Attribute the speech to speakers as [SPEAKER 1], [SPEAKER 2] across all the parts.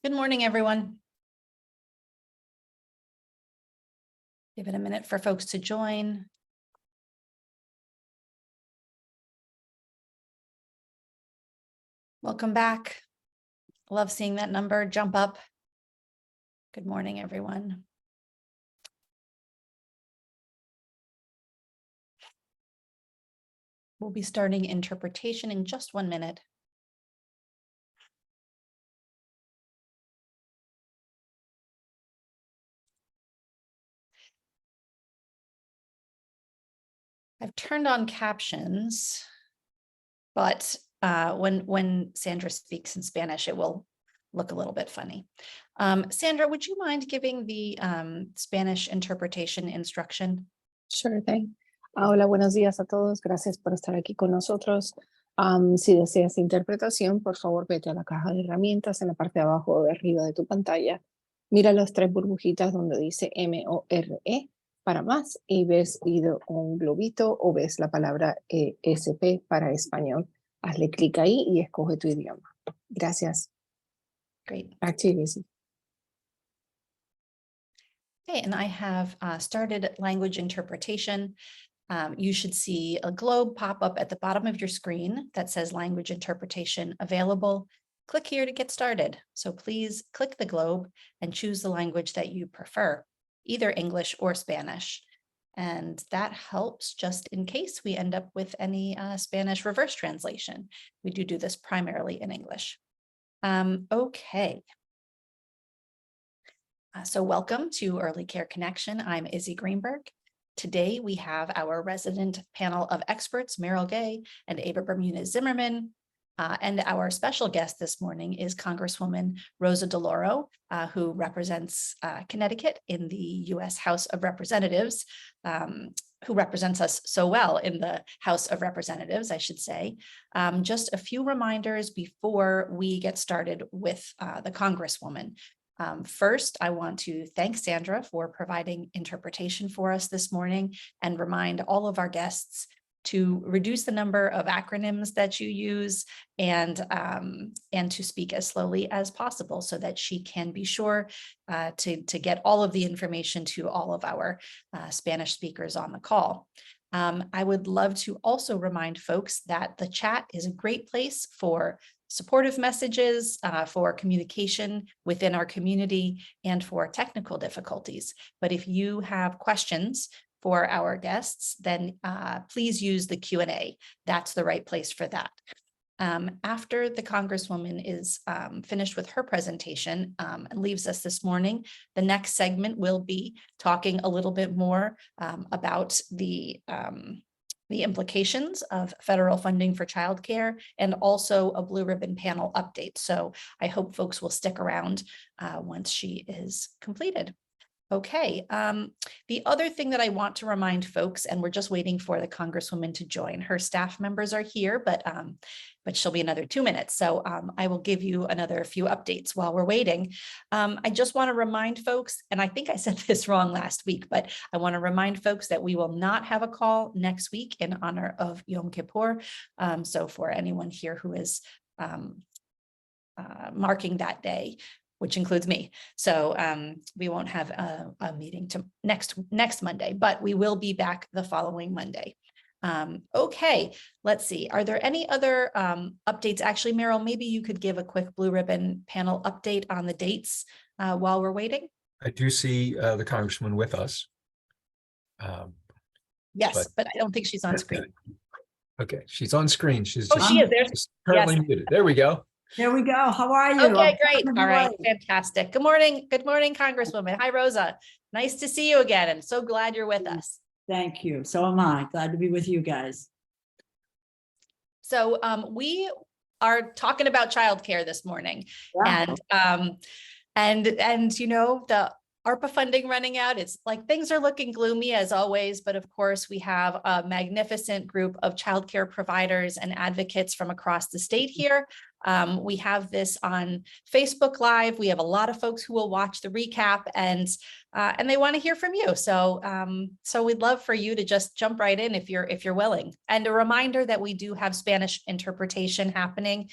[SPEAKER 1] Good morning, everyone. Give it a minute for folks to join. Welcome back. Love seeing that number jump up. Good morning, everyone. We'll be starting interpretation in just 1 minute. I've turned on captions, but when Sandra speaks in Spanish, it will look a little bit funny. Sandra, would you mind giving the Spanish interpretation instruction?
[SPEAKER 2] Sure thing. Hola, buenos días a todos. Gracias por estar aquí con nosotros. Si deseas interpretación, por favor, vete a la caja de herramientas en la parte de abajo o de arriba de tu pantalla. Mira las 3 burbujitas donde dice MORE para más y ves un globito o ves la palabra SP para español. Hazle clic ahí y escoge tu idioma. Gracias.
[SPEAKER 1] Great.
[SPEAKER 2] Back to you, Lizzie.
[SPEAKER 1] Okay, and I have started language interpretation. You should see a globe pop up at the bottom of your screen that says language interpretation available. Click here to get started. So please click the globe and choose the language that you prefer, either English or Spanish. And that helps just in case we end up with any Spanish reverse translation. We do this primarily in English. Okay. So welcome to Early Care Connection. I'm Izzy Greenberg. Today we have our resident panel of experts, Meryl Gay and Ava Bermudez Zimmerman. And our special guest this morning is Congresswoman Rosa Delauro, who represents Connecticut in the U.S. House of Representatives, who represents us so well in the House of Representatives, I should say. Just a few reminders before we get started with the Congresswoman. First, I want to thank Sandra for providing interpretation for us this morning and remind all of our guests to reduce the number of acronyms that you use and to speak as slowly as possible so that she can be sure to get all of the information to all of our Spanish speakers on the call. I would love to also remind folks that the chat is a great place for supportive messages, for communication within our community, and for technical difficulties. But if you have questions for our guests, then please use the Q&A. That's the right place for that. After the Congresswoman is finished with her presentation and leaves us this morning, the next segment will be talking a little bit more about the implications of federal funding for childcare and also a blue ribbon panel update. So I hope folks will stick around once she is completed. Okay, the other thing that I want to remind folks, and we're just waiting for the Congresswoman to join. Her staff members are here, but she'll be another 2 minutes. So I will give you another few updates while we're waiting. I just want to remind folks, and I think I said this wrong last week, but I want to remind folks that we will not have a call next week in honor of Yom Kippur. So for anyone here who is marking that day, which includes me. So we won't have a meeting to next Monday, but we will be back the following Monday. Okay, let's see. Are there any other updates? Actually, Meryl, maybe you could give a quick blue ribbon panel update on the dates while we're waiting.
[SPEAKER 3] I do see the Congresswoman with us.
[SPEAKER 1] Yes, but I don't think she's on screen.
[SPEAKER 3] Okay, she's on screen. She's
[SPEAKER 1] Oh, she is. There's
[SPEAKER 3] currently muted. There we go.
[SPEAKER 4] There we go. How are you?
[SPEAKER 1] Okay, great. All right, fantastic. Good morning. Good morning, Congresswoman. Hi, Rosa. Nice to see you again. And so glad you're with us.
[SPEAKER 4] Thank you. So am I. Glad to be with you guys.
[SPEAKER 1] So we are talking about childcare this morning,
[SPEAKER 4] Yeah.
[SPEAKER 1] and you know, the ARPA funding running out. It's like things are looking gloomy as always, but of course we have a magnificent group of childcare providers and advocates from across the state here We have this on Facebook Live. We have a lot of folks who will watch the recap and they want to hear from you. So so we'd love for you to just jump right in if you're willing. And a reminder that we do have Spanish interpretation happening.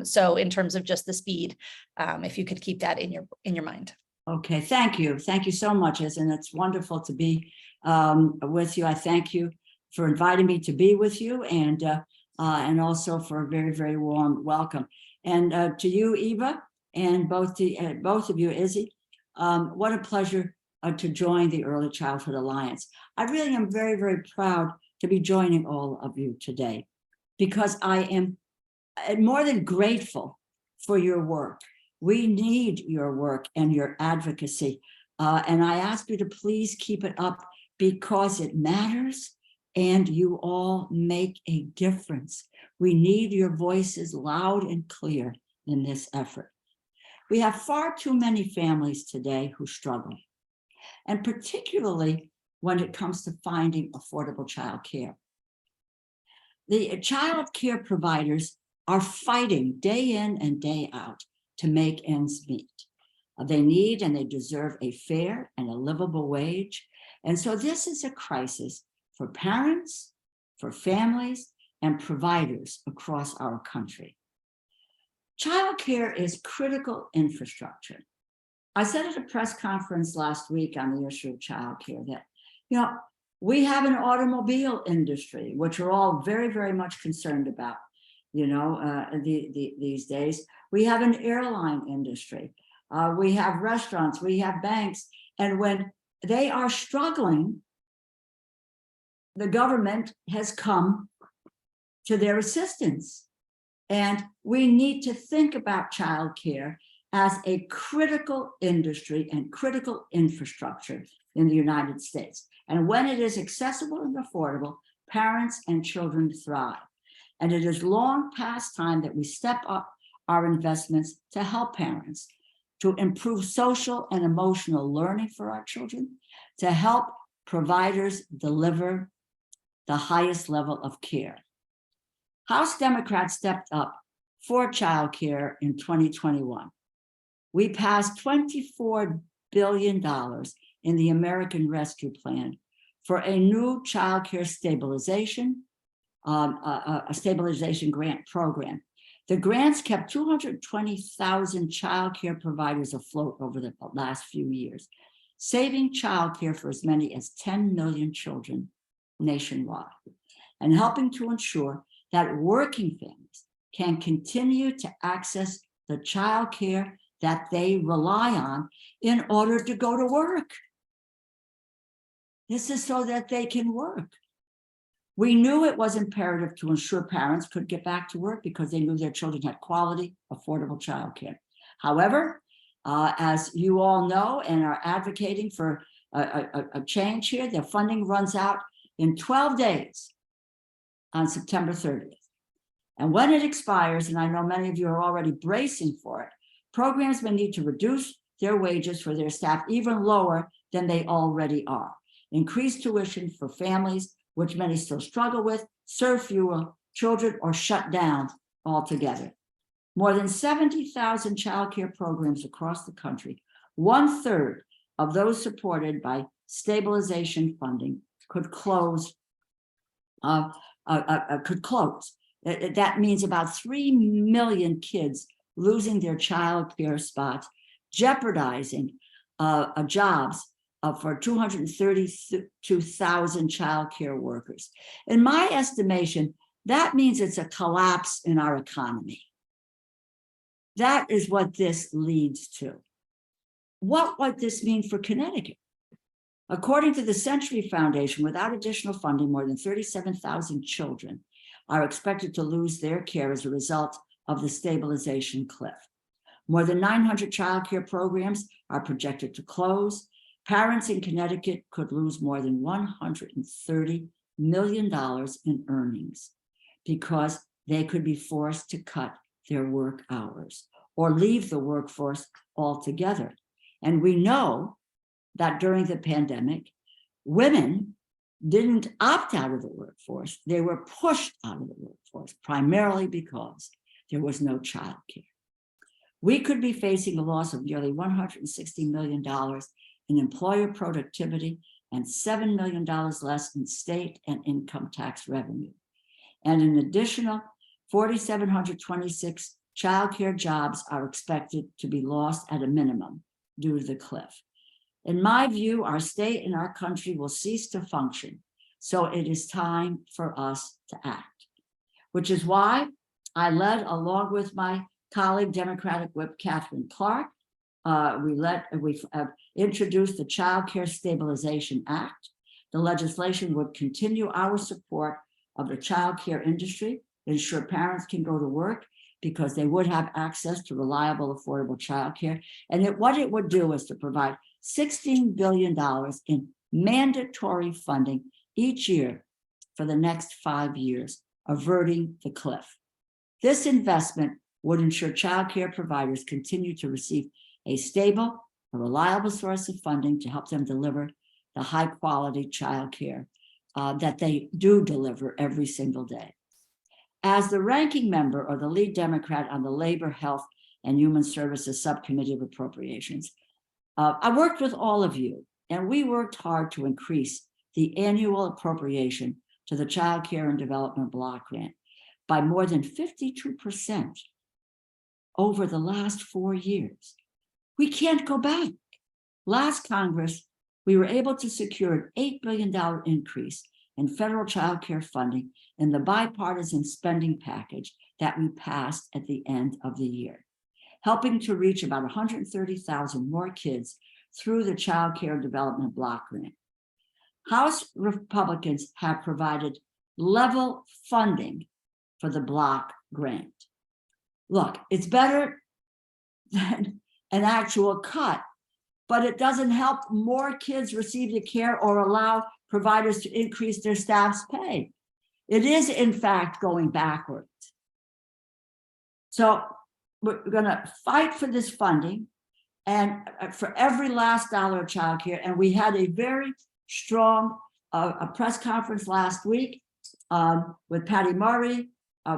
[SPEAKER 1] So in terms of just the speed, if you could keep that in your mind.
[SPEAKER 4] Okay, thank you. Thank you so much, and it's wonderful to be with you. I thank you for inviting me to be with you, and also for a very, very warm welcome. And to you, Eva, and both of you, Izzy, what a pleasure to join the Early Childhood Alliance. I really am very, very proud to be joining all of you today, because I am more than grateful for your work. We need your work and your advocacy. And I ask you to please keep it up, because it matters and you all make a difference. We need your voices loud and clear in this effort. We have far too many families today who struggle, and particularly when it comes to finding affordable childcare. The child care providers are fighting day in and day out to make ends meet. They need and they deserve a fair and a livable wage. And so this is a crisis for parents, for families, and providers across our country. Childcare is critical infrastructure. I said at a press conference last week on the issue of childcare that, we have an automobile industry, which we're all very, very much concerned about, these days. We have an airline industry. We have restaurants, we have banks. And when they are struggling, the government has come to their assistance. And we need to think about childcare as a critical industry and critical infrastructure in the United States. And when it is accessible and affordable, parents and children thrive. And it is long past time that we step up our investments to help parents, to improve social and emotional learning for our children, to help providers deliver the highest level of care. House Democrats stepped up for childcare in 2021. We passed $24 billion in the American Rescue Plan for a new childcare stabilization, a stabilization grant program. The grants kept 220,000 childcare providers afloat over the last few years, saving childcare for as many as 10 million children nationwide, and helping to ensure that working families can continue to access the childcare that they rely on in order to go to work. This is so that they can work. We knew it was imperative to ensure parents could get back to work because they knew their children had quality, affordable childcare. However, as you all know and are advocating for a change here, the funding runs out in 12 days on September 30th. And when it expires, and I know many of you are already bracing for it, programs may need to reduce their wages for their staff even lower than they already are, increase tuition for families, which many still struggle with, serve fewer children, or shut down altogether. More than 70,000 childcare programs across the country, 1/3 of those supported by stabilization funding, could close. That means about 3 million kids losing their child care spots, jeopardizing jobs for 232,000 child care workers. In my estimation, that means it's a collapse in our economy. That is what this leads to. What would this mean for Connecticut? According to the Century Foundation, without additional funding, more than 37,000 children are expected to lose their care as a result of the stabilization cliff. More than 900 childcare programs are projected to close. Parents in Connecticut could lose more than $130 million in earnings because they could be forced to cut their work hours or leave the workforce altogether. And we know that during the pandemic, women didn't opt out of the workforce. They were pushed out of the workforce, primarily because there was no childcare. We could be facing a loss of nearly $160 million in employer productivity and $7 million less in state and income tax revenue. And an additional 4,726 childcare jobs are expected to be lost at a minimum due to the cliff. In my view, our state and our country will cease to function. So it is time for us to act, which is why I led, along with my colleague, Democratic Whip Catherine Clark, we've introduced the Child Care Stabilization Act. The legislation would continue our support of the child care industry, ensure parents can go to work because they would have access to reliable, affordable child care. And what it would do is to provide $16 billion in mandatory funding each year for the next 5 years, averting the cliff. This investment would ensure child care providers continue to receive a stable, a reliable source of funding to help them deliver the high quality child care that they do deliver every single day. As the ranking member or the lead Democrat on the Labor, Health, and Human Services Subcommittee of Appropriations, I worked with all of you, and we worked hard to increase the annual appropriation to the Child Care and Development Block Grant by more than 52% over the last 4 years. We can't go back. Last Congress, we were able to secure an $8 billion increase in federal child care funding in the bipartisan spending package that we passed at the end of the year, helping to reach about 130,000 more kids through the Child Care and Development Block Grant. House Republicans have provided level funding for the block grant. Look, it's better than an actual cut, but it doesn't help more kids receive the care or allow providers to increase their staff's pay. It is, in fact, going backwards. So we're going to fight for this funding and for every last dollar of childcare. And we had a very strong a press conference last week with Patty Murray,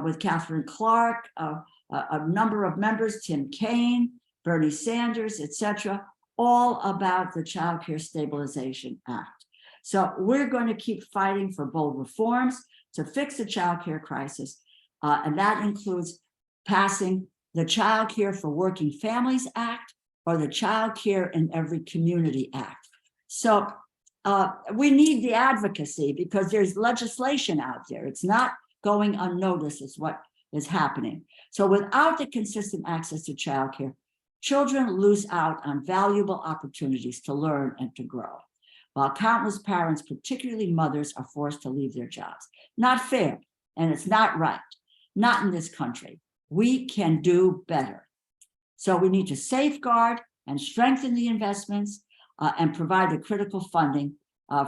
[SPEAKER 4] with Catherine Clark, a number of members, Tim Kaine, Bernie Sanders, etc., all about the Child Care Stabilization Act. So we're going to keep fighting for bold reforms to fix the child care crisis. And that includes passing the Child Care for Working Families Act or the Child Care in Every Community Act. So we need the advocacy because there's legislation out there. It's not going unnoticed is what is happening. So without the consistent access to childcare, children lose out on valuable opportunities to learn and to grow, while countless parents, particularly mothers, are forced to leave their jobs. Not fair, and it's not right, not in this country. We can do better. So we need to safeguard and strengthen the investments and provide the critical funding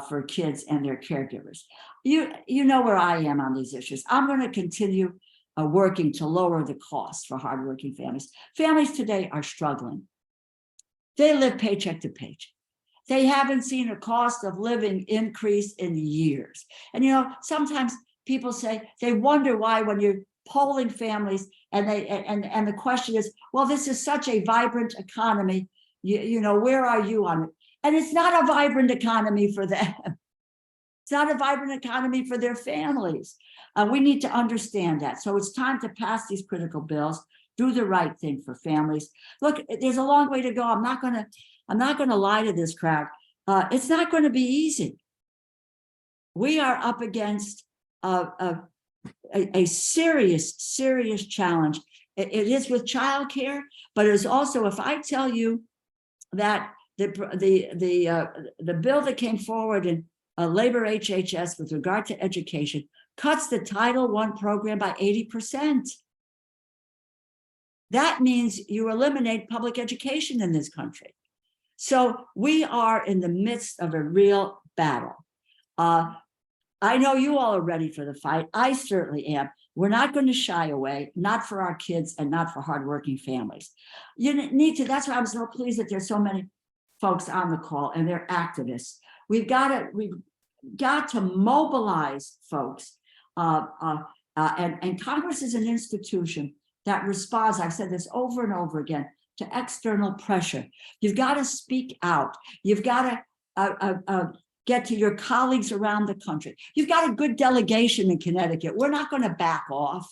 [SPEAKER 4] for kids and their caregivers. You know where I am on these issues. I'm going to continue working to lower the costs for hardworking families. Families today are struggling. They live paycheck to paycheck. They haven't seen a cost of living increase in years. And sometimes people say they wonder why when you're polling families and the question is, well, this is such a vibrant economy, where are you on it? And it's not a vibrant economy for them. It's not a vibrant economy for their families. We need to understand that. So it's time to pass these critical bills, do the right thing for families. Look, there's a long way to go. I'm not going to lie to this crowd. It's not going to be easy. We are up against a serious challenge. It is with childcare, but it's also, if I tell you that the bill that came forward in Labor HHS with regard to education cuts the Title I program by 80%. That means you eliminate public education in this country. So we are in the midst of a real battle. I know you all are ready for the fight. I certainly am. We're not going to shy away, not for our kids and not for hardworking families. You need to, that's why I'm so pleased that there's so many folks on the call and they're activists. We've got to mobilize folks. And Congress is an institution that responds, I've said this over and over again, to external pressure. You've got to speak out. You've got to get to your colleagues around the country. You've got a good delegation in Connecticut. We're not going to back off,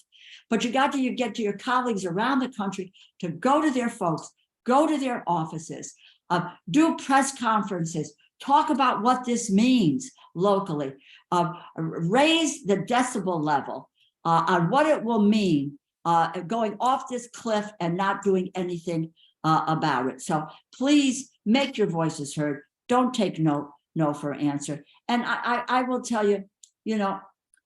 [SPEAKER 4] but you got to get to your colleagues around the country to go to their folks, go to their offices, do press conferences, talk about what this means locally, raise the decibel level on what it will mean going off this cliff and not doing anything about it. So please make your voices heard. Don't take no for an answer. And I will tell you,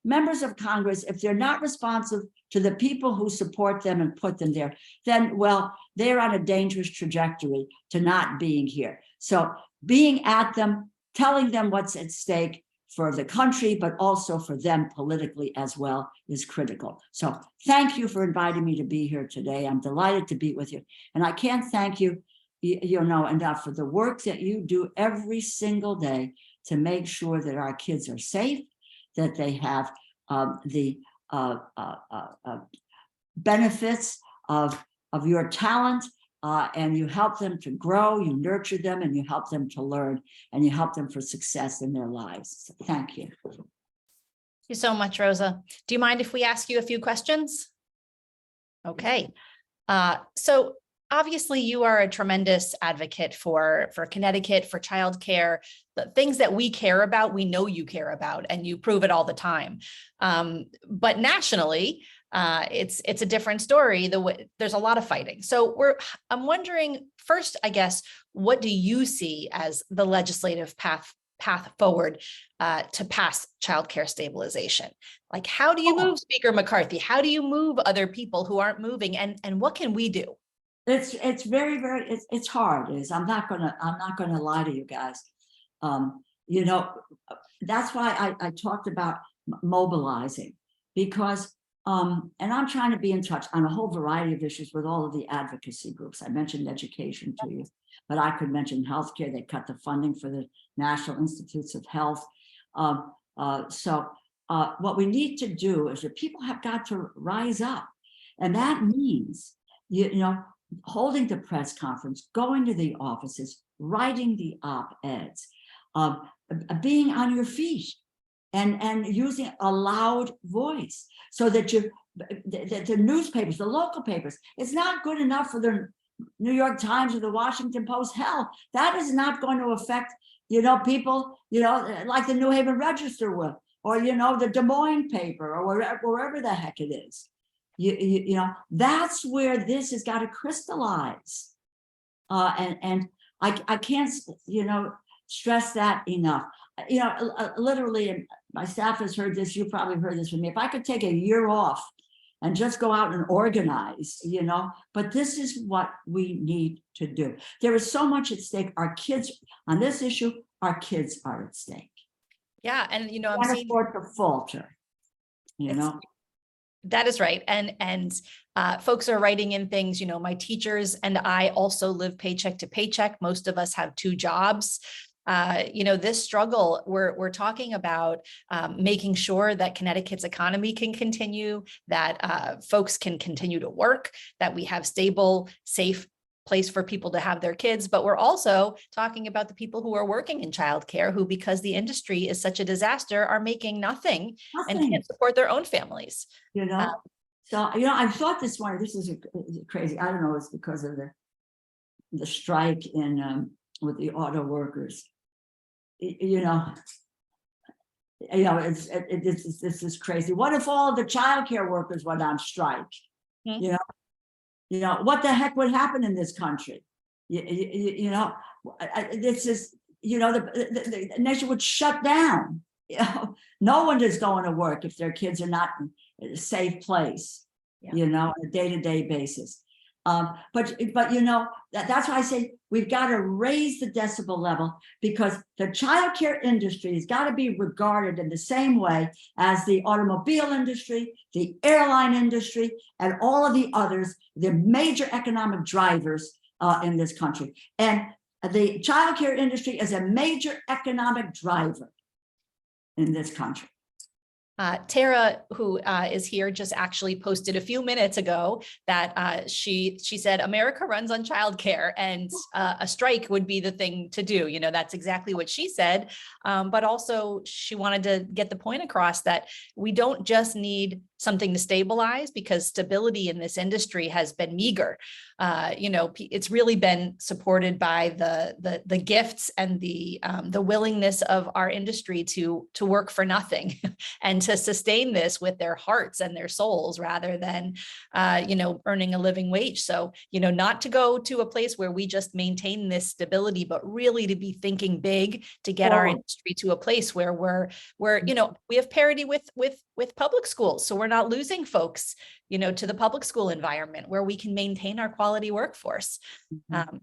[SPEAKER 4] members of Congress, if they're not responsive to the people who support them and put them there, then, well, they're on a dangerous trajectory to not being here. So being at them, telling them what's at stake for the country, but also for them politically as well, is critical. So thank you for inviting me to be here today. I'm delighted to be with you. And I can't thank you, enough for the work that you do every single day to make sure that our kids are safe, that they have the benefits of your talent, and you help them to grow, you nurture them, and you help them to learn, and you help them for success in their lives. So thank you.
[SPEAKER 1] Thank you so much, Rosa. Do you mind if we ask you a few questions? Okay. So obviously you are a tremendous advocate for Connecticut, for childcare, the things that we care about, we know you care about, and you prove it all the time. But nationally, it's a different story. There's a lot of fighting. So I'm wondering first, I guess, what do you see as the legislative path forward to pass childcare stabilization? Like, how do you move Speaker McCarthy? How do you move other people who aren't moving? And what can we do?
[SPEAKER 4] It's very, very, it's hard. I'm not gonna lie to you guys. That's why I talked about mobilizing, because and I'm trying to be in touch on a whole variety of issues with all of the advocacy groups. I mentioned education to you, but I could mention healthcare. They cut the funding for the National Institutes of Health. So what we need to do is that people have got to rise up, and that means holding the press conference, going to the offices, writing the op-eds, being on your feet, and using a loud voice, so that the newspapers, the local papers, it's not good enough for the New York Times or the Washington Post. Hell, that is not going to affect people like the New Haven Register will, or the Des Moines paper, or wherever the heck it is. That's where this has got to crystallize, and I can't stress that enough. Literally, and my staff has heard this, you probably heard this from me, if I could take a year off and just go out and organize, but this is what we need to do. There is so much at stake. Our kids, on this issue, our kids are at stake.
[SPEAKER 1] Yeah, and I'm
[SPEAKER 4] can't
[SPEAKER 1] seeing
[SPEAKER 4] afford to falter,
[SPEAKER 1] That is right. And folks are writing in things, my teachers and I also live paycheck to paycheck. Most of us have two jobs. This struggle, we're talking about making sure that Connecticut's economy can continue, that folks can continue to work, that we have stable, safe place for people to have their kids. But we're also talking about the people who are working in childcare, who, because the industry is such a disaster, are making nothing. And can't support their own families.
[SPEAKER 4] So I thought this morning, this is crazy. I don't know, it's because of the strike in with the auto workers. This is crazy. What if all of the childcare workers went on strike?
[SPEAKER 1] Mm-hmm.
[SPEAKER 4] What the heck would happen in this country? This is the nation would shut down. No one is going to work if their kids are not in a safe place. On a day-to-day basis. But that's why I say we've got to raise the decibel level, because the childcare industry has got to be regarded in the same way as the automobile industry, the airline industry, and all of the others, the major economic drivers in this country. And the childcare industry is a major economic driver in this country.
[SPEAKER 1] Tara, who is here, just actually posted a few minutes ago that she said America runs on childcare, and a strike would be the thing to do. You know, that's exactly what she said. But also she wanted to get the point across that we don't just need something to stabilize, because stability in this industry has been meager. You know, it's really been supported by the gifts and the willingness of our industry to work for nothing and to sustain this with their hearts and their souls, rather than you know, earning a living wage. So, you know, not to go to a place where we just maintain this stability, but really to be thinking big to get our industry to a place where we're you know, we have parity with public schools, so we're not losing folks, you know, to the public school environment, where we can maintain our quality workforce.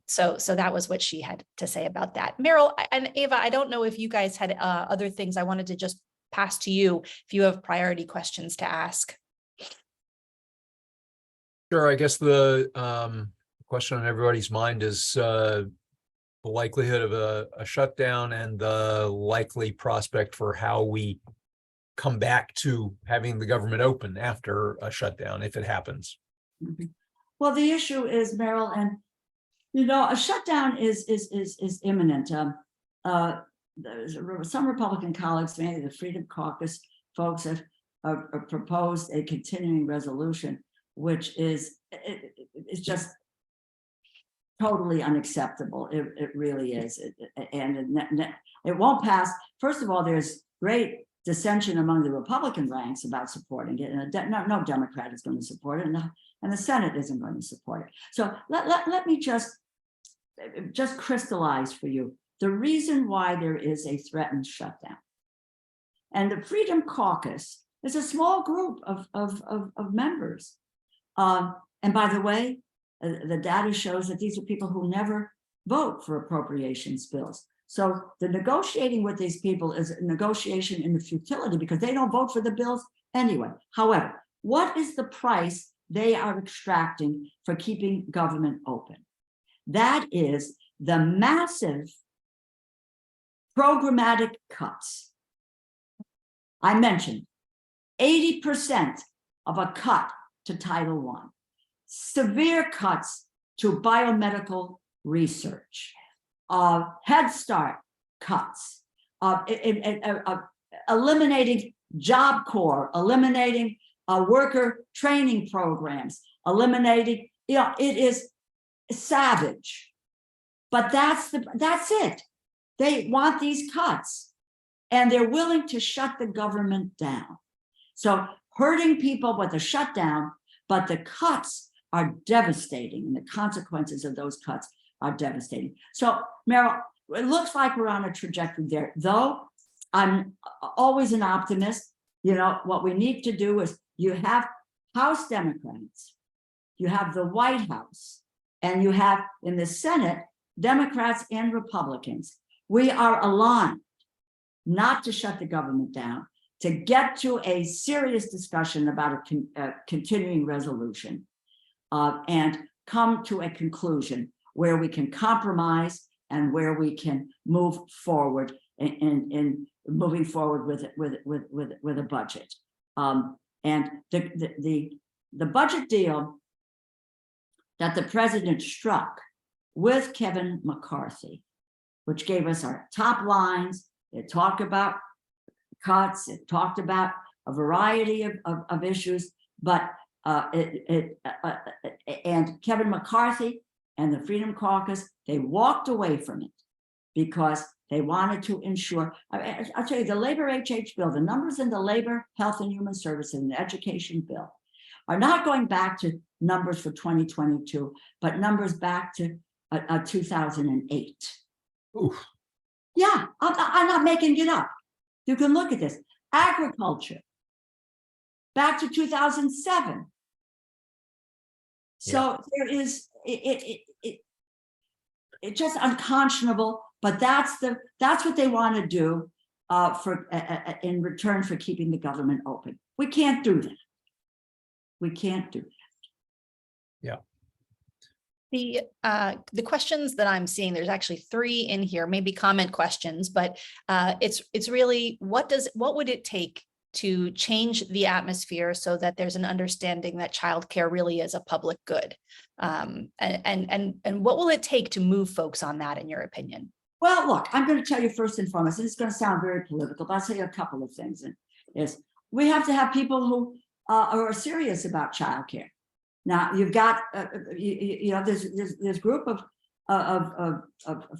[SPEAKER 1] So that was what she had to say about that. Meryl and Ava, I don't know if you guys had other things. I wanted to just pass to you if you have priority questions to ask.
[SPEAKER 3] Sure. I guess the question on everybody's mind is the likelihood of a shutdown and the likely prospect for how we come back to having the government open after a shutdown, if it happens.
[SPEAKER 4] Well, the issue is, Meryl, and you know, a shutdown is imminent. Some Republican colleagues, mainly the Freedom Caucus folks, have proposed a continuing resolution, which is it's just totally unacceptable. It really is, and it won't pass. First of all, there's great dissension among the Republican ranks about supporting it, and no Democrat is going to support it, and the Senate isn't going to support it. So let me just crystallize for you the reason why there is a threatened shutdown. And the Freedom Caucus is a small group of members. And by the way, the data shows that these are people who never vote for appropriations bills. So the negotiating with these people is a negotiation in the futility, because they don't vote for the bills anyway. However, what is the price they are extracting for keeping government open? That is the massive programmatic cuts. I mentioned 80% of a cut to Title I, severe cuts to biomedical research, Head Start cuts, eliminating Job Corps, eliminating worker training programs, eliminating, you know, it is savage. But that's it. They want these cuts, and they're willing to shut the government down. So hurting people with a shutdown, but the cuts are devastating, and the consequences of those cuts are devastating. So, Meryl, it looks like we're on a trajectory there, though I'm always an optimist. You know, what we need to do is, you have House Democrats, you have the White House, and you have in the Senate, Democrats and Republicans. We are aligned not to shut the government down, to get to a serious discussion about a continuing resolution, and come to a conclusion where we can compromise and where we can move forward in moving forward with a budget. And the budget deal that the president struck with Kevin McCarthy, which gave us our top lines, it talked about cuts, it talked about a variety of issues, but and Kevin McCarthy and the Freedom Caucus, they walked away from it because they wanted to ensure. I'll tell you, the labor HH bill, the numbers in the labor, health and human services and the education bill are not going back to numbers for 2022, but numbers back to 2008.
[SPEAKER 3] Oof.
[SPEAKER 4] Yeah, I'm not making it up. You can look at this. Agriculture, back to 2007. So there is, it's just unconscionable, but that's what they want to do in return for keeping the government open. We can't do that. We can't do that.
[SPEAKER 3] Yeah.
[SPEAKER 1] The questions that I'm seeing, there's actually 3 in here, maybe comment questions, but it's really, what would it take to change the atmosphere so that there's an understanding that childcare really is a public good? And what will it take to move folks on that, in your opinion?
[SPEAKER 4] Well, look, I'm going to tell you first and foremost, and it's going to sound very political, but I'll tell you a couple of things. And is we have to have people who are serious about childcare. Now, you've got, you know, there's group of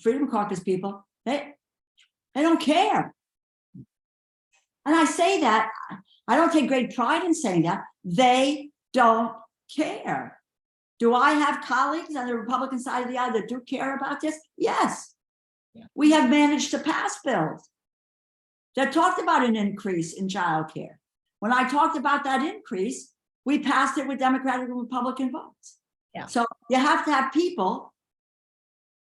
[SPEAKER 4] Freedom Caucus people. They don't care. And I say that, I don't take great pride in saying that. They don't care. Do I have colleagues on the Republican side of the aisle that do care about this? Yes. Yeah. We have managed to pass bills that talked about an increase in childcare. When I talked about that increase, we passed it with Democratic and Republican votes. Yeah. So you have to have people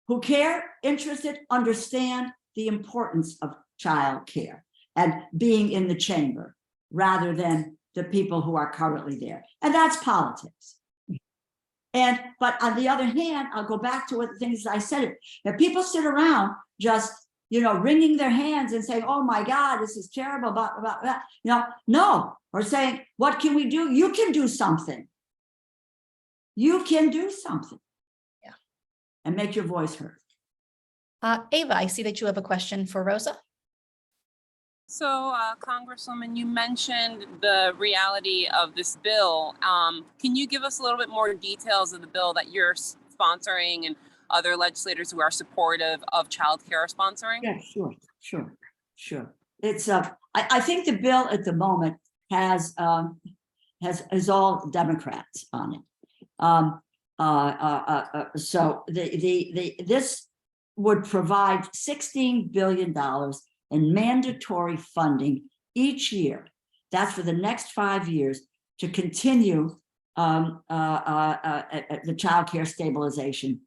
[SPEAKER 4] who care, interested, understand the importance of childcare and being in the chamber rather than the people who are currently there. And that's politics. But on the other hand, I'll go back to what the things I said. If people sit around just, you know, wringing their hands and saying, oh my God, this is terrible, you know, no, or saying, what can we do? You can do something. You can do something. Yeah. And make your voice heard.
[SPEAKER 1] Ava, I see that you have a question for Rosa.
[SPEAKER 5] So, Congresswoman, you mentioned the reality of this bill. Can you give us a little bit more details of the bill that you're sponsoring and other legislators who are supportive of childcare are sponsoring?
[SPEAKER 4] Yeah, sure. It's I think the bill at the moment has all Democrats on it. So this would provide $16 billion in mandatory funding each year. That's for the next 5 years to continue the child care stabilization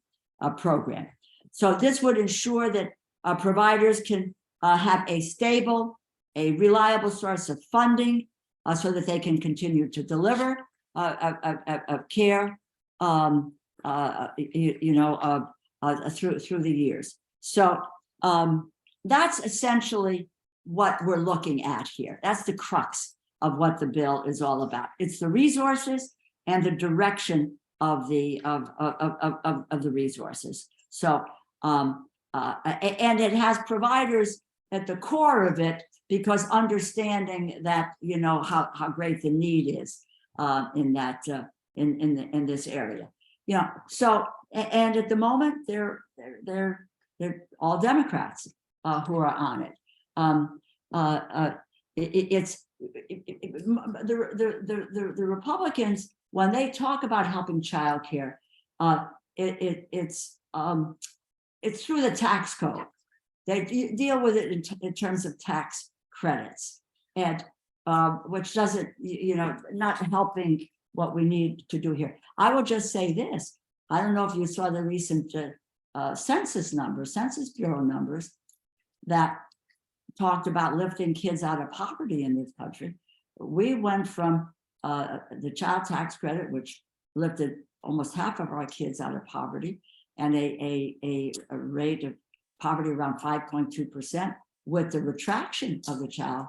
[SPEAKER 4] program. So this would ensure that providers can have a stable, a reliable source of funding so that they can continue to deliver care, through the years. So that's essentially what we're looking at here. That's the crux of what the bill is all about. It's the resources and the direction of the resources. So and it has providers at the core of it, because understanding that, you know, how great the need is in that in this area. You know, so and at the moment they're all Democrats who are on it. The Republicans, when they talk about helping childcare, it's through the tax code. They deal with it in terms of tax credits, and which doesn't, you know, not helping what we need to do here. I will just say this. I don't know if you saw the recent Census Bureau numbers that talked about lifting kids out of poverty in this country. We went from the child tax credit, which lifted almost half of our kids out of poverty, and a rate of poverty around 5.2%. With the retraction of the child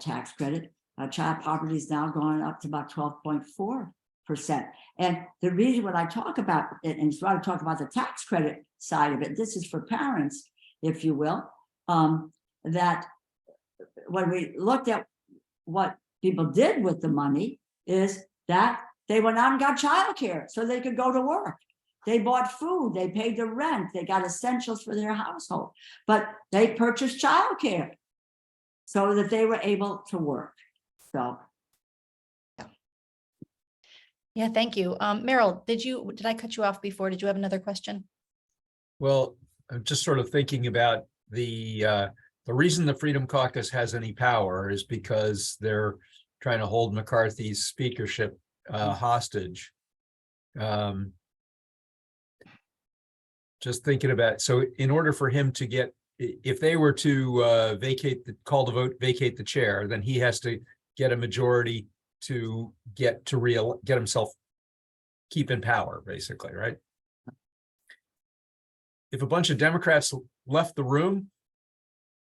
[SPEAKER 4] tax credit, child poverty is now going up to about 12.4%. And the reason when I talk about it, and so I talk about the tax credit side of it, this is for parents, if you will, that when we looked at what people did with the money is that they went out and got childcare so they could go to work. They bought food, they paid the rent, they got essentials for their household, but they purchased childcare so that they were able to work. So.
[SPEAKER 1] Yeah, thank you. Meryl, did I cut you off before? Did you have another question?
[SPEAKER 3] Well, I'm just sort of thinking about the reason the Freedom Caucus has any power is because they're trying to hold McCarthy's speakership hostage. Just thinking about, so in order for him to get, if they were to vacate the chair, then he has to get a majority to get himself keep in power, basically, right? If a bunch of Democrats left the room,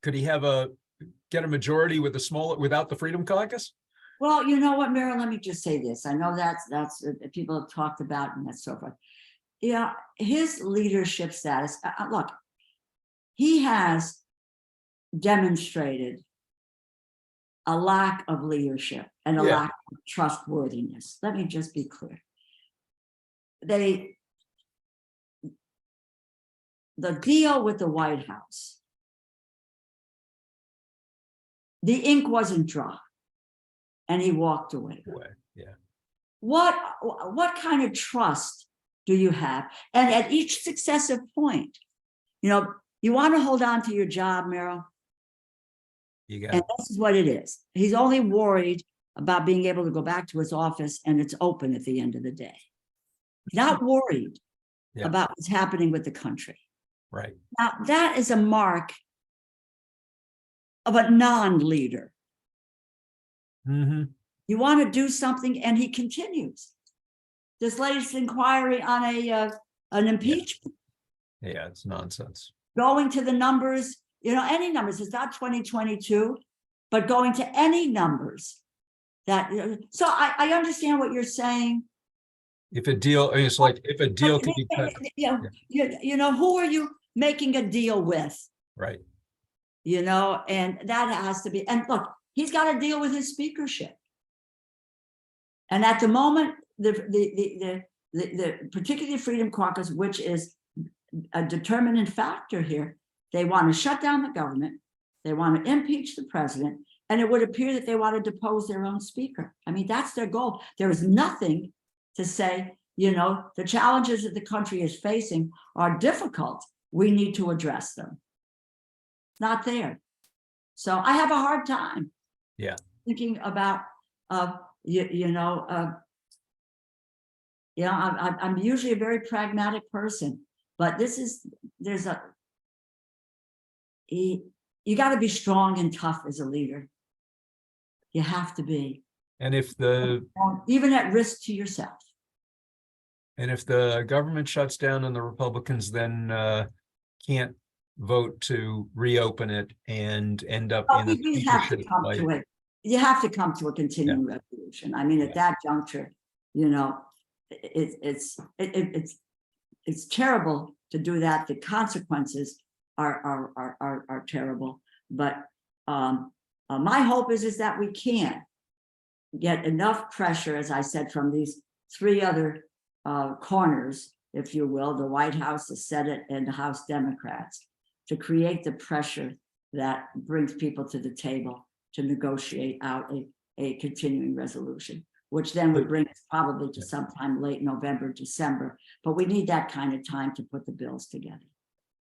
[SPEAKER 3] could he have get a majority with the small, without the Freedom Caucus?
[SPEAKER 4] Well, you know what, Meryl, let me just say this. I know that's people have talked about and that's so forth. Yeah, his leadership status, look, he has demonstrated a lack of leadership and a
[SPEAKER 3] Yeah.
[SPEAKER 4] lack of trustworthiness. Let me just be clear. The deal with the White House, the ink wasn't dry, and he walked away.
[SPEAKER 3] Yeah.
[SPEAKER 4] What kind of trust do you have? And at each successive point, you know, you want to hold on to your job, Meryl,
[SPEAKER 3] You got
[SPEAKER 4] and
[SPEAKER 3] it.
[SPEAKER 4] this is what it is. He's only worried about being able to go back to his office and it's open at the end of the day. Not worried
[SPEAKER 3] Yeah.
[SPEAKER 4] about what's happening with the country.
[SPEAKER 3] Right.
[SPEAKER 4] Now, that is a mark of a non-leader.
[SPEAKER 3] Mm-hmm.
[SPEAKER 4] You want to do something, and he continues. This latest inquiry on an impeachment,
[SPEAKER 3] Yeah, it's nonsense.
[SPEAKER 4] going to the numbers, you know, any numbers. It's not 2022, but going to any numbers. That so I understand what you're saying.
[SPEAKER 3] If a deal, I mean, it's like if a deal can be cut,
[SPEAKER 4] You know, who are you making a deal with?
[SPEAKER 3] right?
[SPEAKER 4] You know, and that has to be. And look, he's got to deal with his speakership. And at the moment, the particularly Freedom Caucus, which is a determinant factor here, they want to shut down the government, they want to impeach the president, and it would appear that they want to depose their own speaker. I mean, that's their goal. There is nothing to say, you know, the challenges that the country is facing are difficult. We need to address them. Not there. So I have a hard time.
[SPEAKER 3] Yeah.
[SPEAKER 4] Thinking about I'm usually a very pragmatic person, but you got to be strong and tough as a leader. You have to be.
[SPEAKER 3] And if
[SPEAKER 4] even at risk to yourself.
[SPEAKER 3] the government shuts down and the Republicans then can't vote to reopen it and end up in a
[SPEAKER 4] You have to
[SPEAKER 3] speakership
[SPEAKER 4] come
[SPEAKER 3] fight.
[SPEAKER 4] to it. You have to come to a continuing resolution. I mean, at that juncture, you know, it's terrible to do that. The consequences are terrible. But my hope is that we can get enough pressure, as I said, from these three other corners, if you will, the White House, the Senate, and the House Democrats, to create the pressure that brings people to the table to negotiate out a continuing resolution, which then would bring us probably to sometime late November, December. But we need that kind of time to put the bills together.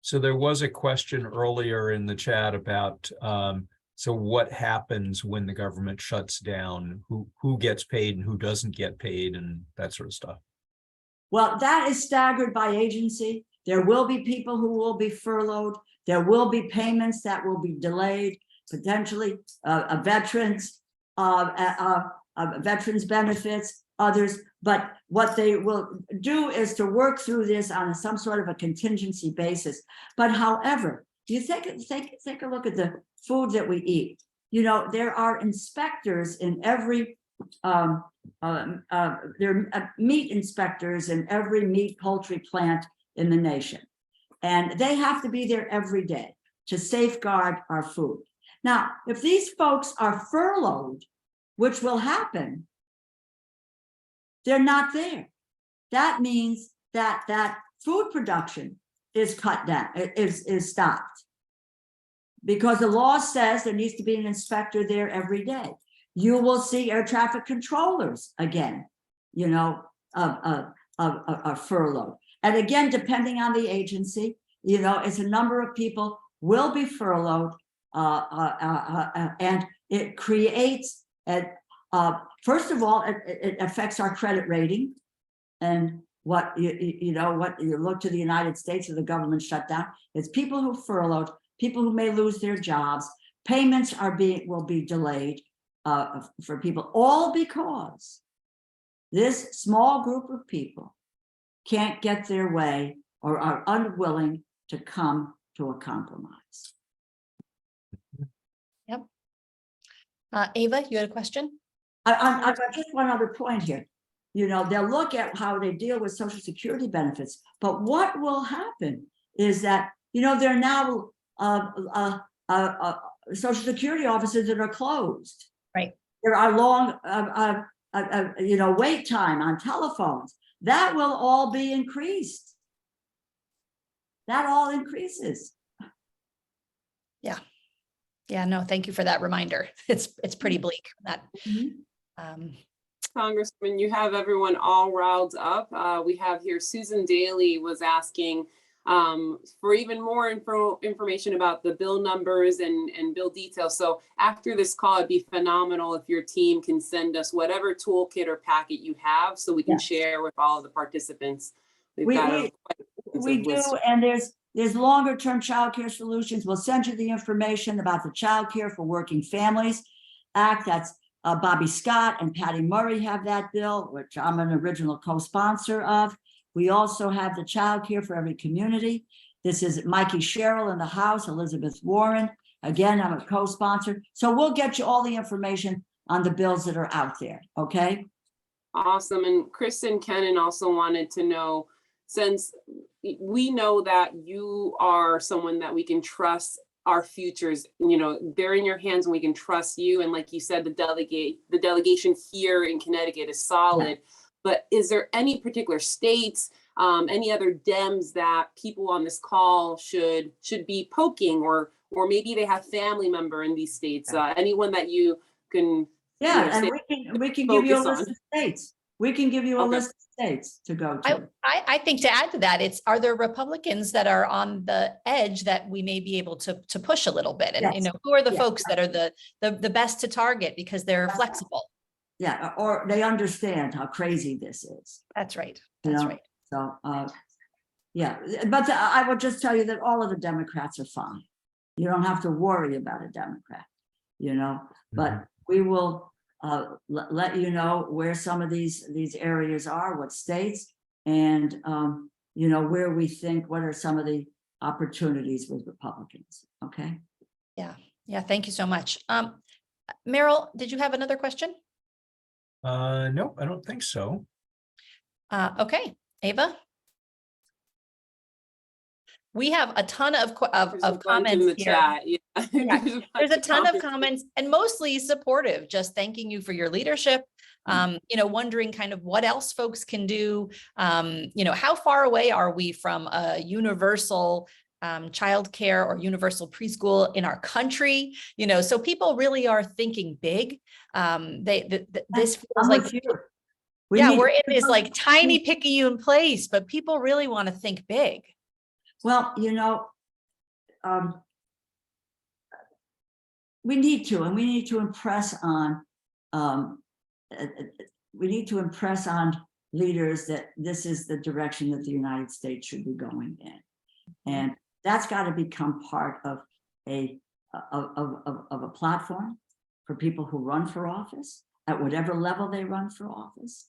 [SPEAKER 3] So there was a question earlier in the chat about, so what happens when the government shuts down? Who gets paid and who doesn't get paid and that sort of stuff?
[SPEAKER 4] Well, that is staggered by agency. There will be people who will be furloughed. There will be payments that will be delayed, potentially veterans benefits, others. But what they will do is to work through this on some sort of a contingency basis. But however, you take a look at the food that we eat. You know, there are inspectors in every there are meat inspectors in every meat poultry plant in the nation. And they have to be there every day to safeguard our food. Now, if these folks are furloughed, which will happen, they're not there. That means that food production is cut down, is stopped. Because the law says there needs to be an inspector there every day. You will see air traffic controllers again, you know, are furloughed. And again, depending on the agency, you know, it's a number of people will be furloughed, and it creates, first of all, it affects our credit rating. And what you look to the United States or the government shutdown, it's people who furloughed, people who may lose their jobs, payments will be delayed for people, all because this small group of people can't get their way or are unwilling to come to a compromise.
[SPEAKER 1] Yep. Ava, you had a question?
[SPEAKER 4] I've got just one other point here. You know, they'll look at how they deal with Social Security benefits, but what will happen is that, you know, there are now Social Security offices that are closed.
[SPEAKER 1] Right.
[SPEAKER 4] There are long, you know, wait time on telephones. That will all be increased. That all increases.
[SPEAKER 1] Yeah, no, thank you for that reminder. It's pretty bleak that.
[SPEAKER 5] Congressman, you have everyone all riled up. We have here Susan Daly was asking for even more information about the bill numbers and bill details. So after this call, it'd be phenomenal if your team can send us whatever toolkit or packet you have so we can share with all of the participants.
[SPEAKER 4] We do, and there's longer term childcare solutions. We'll send you the information about the Childcare for Working Families Act. That's Bobby Scott and Patty Murray have that bill, which I'm an original co-sponsor of. We also have the Childcare for Every Community. This is Mikey Sherrill in the House, Elizabeth Warren. Again, I'm a co-sponsor. So we'll get you all the information on the bills that are out there, okay?
[SPEAKER 5] Awesome. And Kristen Kennan also wanted to know, since we know that you are someone that we can trust our futures, you know, they're in your hands and we can trust you. And like you said, the delegation here in Connecticut is solid. But is there any particular states, any other Dems that people on this call should be poking, or maybe they have family member in these states? Anyone that you can?
[SPEAKER 4] Yeah, and we can give you a list of states. We can give you a list of states to go to.
[SPEAKER 1] I think to add to that, are there Republicans that are on the edge that we may be able to push a little bit? And you know, who are the folks that are the best to target because they're flexible?
[SPEAKER 4] Yeah, or they understand how crazy this is.
[SPEAKER 1] That's right. That's right.
[SPEAKER 4] So, yeah, but I will just tell you that all of the Democrats are fine. You don't have to worry about a Democrat, you know, but we will let you know where some of these areas are, what states, and you know, where we think, what are some of the opportunities with Republicans. Okay.
[SPEAKER 1] Yeah. Thank you so much. Meryl, did you have another question?
[SPEAKER 3] No, I don't think so.
[SPEAKER 1] Okay, Ava. We have a ton of comments
[SPEAKER 5] in the
[SPEAKER 1] here.
[SPEAKER 5] chat. Yeah.
[SPEAKER 1] There's a ton of comments and mostly supportive, just thanking you for your leadership. You know, wondering kind of what else folks can do. You know, how far away are we from a universal childcare or universal preschool in our country? You know, so people really are thinking big. This feels like, we're in this like tiny picayune place, but people really want to think big.
[SPEAKER 4] Well, you know, we need to impress on, leaders that this is the direction that the United States should be going in. And that's got to become part of a platform for people who run for office at whatever level they run for office.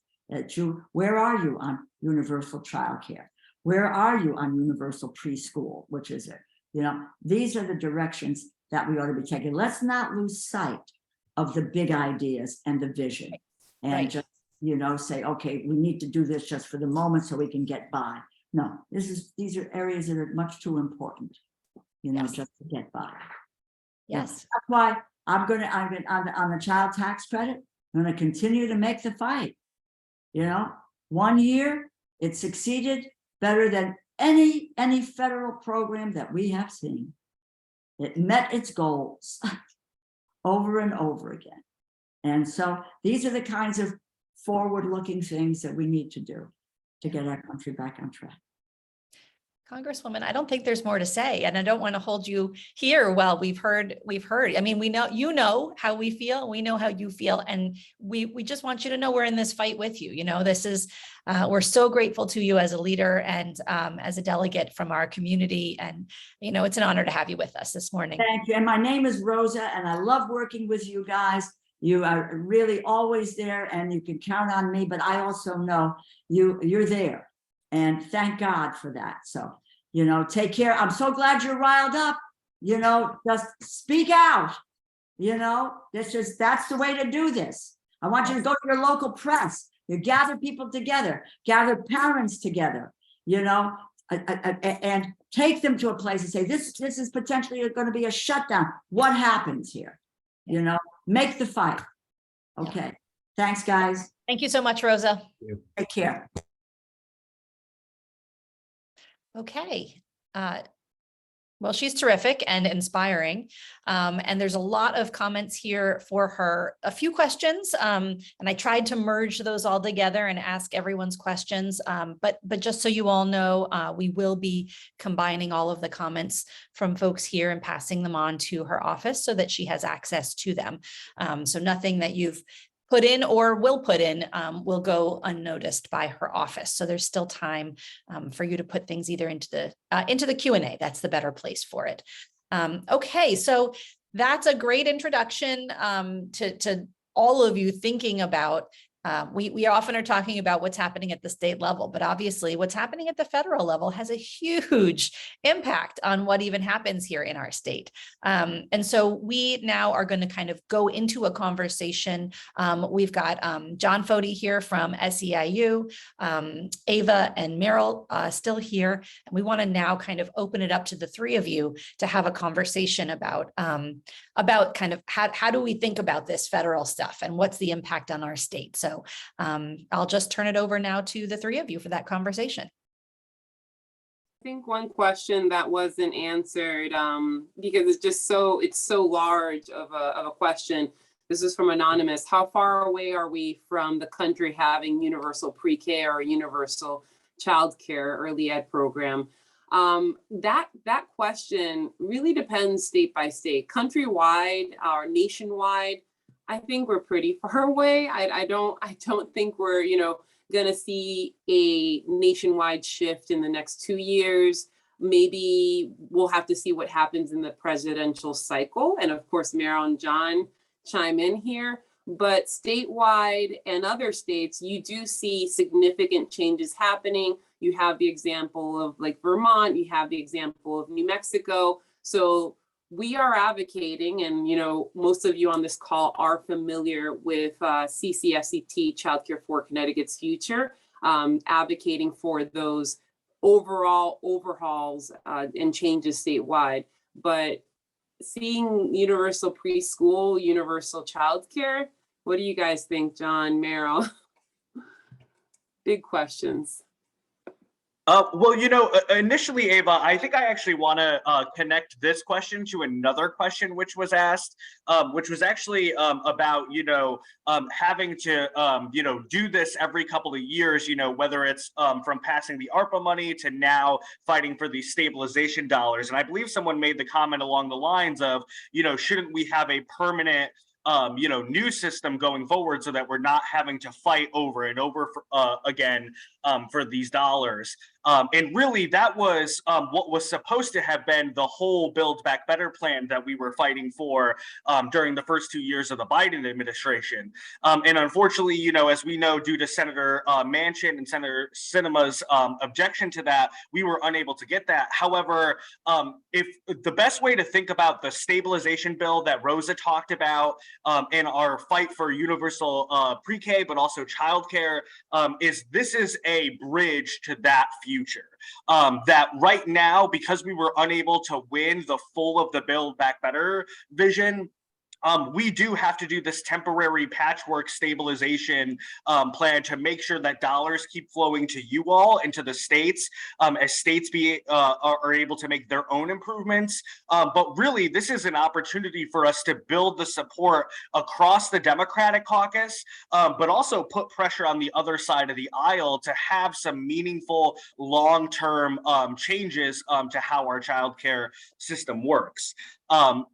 [SPEAKER 4] Where are you on universal childcare? Where are you on universal preschool? Which is it? You know, these are the directions that we ought to be taking. Let's not lose sight of the big ideas and the vision, and just, you know, say, okay, we need to do this just for the moment so we can get by. No, these are areas that are much too important, you know, just to get by.
[SPEAKER 1] Yes.
[SPEAKER 4] That's why I'm on the child tax credit. I'm going to continue to make the fight. You know, 1 year it succeeded better than any federal program that we have seen. It met its goals over and over again. And so these are the kinds of forward-looking things that we need to do to get our country back on track.
[SPEAKER 1] Congresswoman, I don't think there's more to say, and I don't want to hold you here while we've heard. I mean, we know, you know how we feel, we know how you feel, and we just want you to know we're in this fight with you. You know, this is, we're so grateful to you as a leader and as a delegate from our community. And, you know, it's an honor to have you with us this morning.
[SPEAKER 4] Thank you. And my name is Rosa, and I love working with you guys. You are really always there, and you can count on me, but I also know you're there. And thank God for that. So, you know, take care. I'm so glad you're riled up. You know, just speak out. You know, that's the way to do this. I want you to go to your local press. You gather people together, gather parents together, you know, and take them to a place and say, this is potentially going to be a shutdown. What happens here? You know, make the fight. Okay. Thanks, guys.
[SPEAKER 1] Thank you so much, Rosa.
[SPEAKER 4] Take care.
[SPEAKER 1] Okay. Well, she's terrific and inspiring. And there's a lot of comments here for her, a few questions. And I tried to merge those all together and ask everyone's questions. But just so you all know, we will be combining all of the comments from folks here and passing them on to her office so that she has access to them. So nothing that you've put in or will put in will go unnoticed by her office. So there's still time for you to put things either into the Q&A. That's the better place for it. Okay, so that's a great introduction to all of you thinking about. We often are talking about what's happening at the state level, but obviously what's happening at the federal level has a huge impact on what even happens here in our state. And so we now are going to kind of go into a conversation. We've got John Fody here from SEIU, Ava and Meryl still here. And we want to now kind of open it up to the three of you to have a conversation about kind of how do we think about this federal stuff and what's the impact on our state. So I'll just turn it over now to the three of you for that conversation.
[SPEAKER 5] I think one question that wasn't answered because it's so large of a question. This is from Anonymous. How far away are we from the country having universal pre-K or universal childcare early ed program? That question really depends state by state. Countrywide or nationwide, I think we're pretty far away. I don't think we're, gonna see a nationwide shift in the next 2 years. Maybe we'll have to see what happens in the presidential cycle. And of course, Meryl and John chime in here. But statewide and other states, you do see significant changes happening. You have the example of like Vermont, you have the example of New Mexico. So we are advocating, and most of you on this call are familiar with CCFCT, Childcare for Connecticut's Future, advocating for those overall overhauls and changes statewide. But seeing universal preschool, universal childcare, what do you guys think, John, Meryl? Big questions.
[SPEAKER 6] Well, initially, Ava, I think I actually want to connect this question to another question which was asked, which was actually about, having to, do this every couple of years, whether it's from passing the ARPA money to now fighting for these stabilization dollars. And I believe someone made the comment along the lines of, shouldn't we have a permanent new system going forward so that we're not having to fight over and over again for these dollars. And really, that was what was supposed to have been the whole Build Back Better plan that we were fighting for during the first 2 years of the Biden administration. And unfortunately, as we know, due to Senator Manchin and Senator Sinema's objection to that, we were unable to get that. However, if the best way to think about the stabilization bill that Rosa talked about in our fight for universal pre-K, but also childcare, is this is a bridge to that future. That right now, because we were unable to win the full of the Build Back Better vision, we do have to do this temporary patchwork stabilization plan to make sure that dollars keep flowing to you all and to the states as states are able to make their own improvements. But really, this is an opportunity for us to build the support across the Democratic caucus, but also put pressure on the other side of the aisle to have some meaningful long-term changes to how our childcare system works.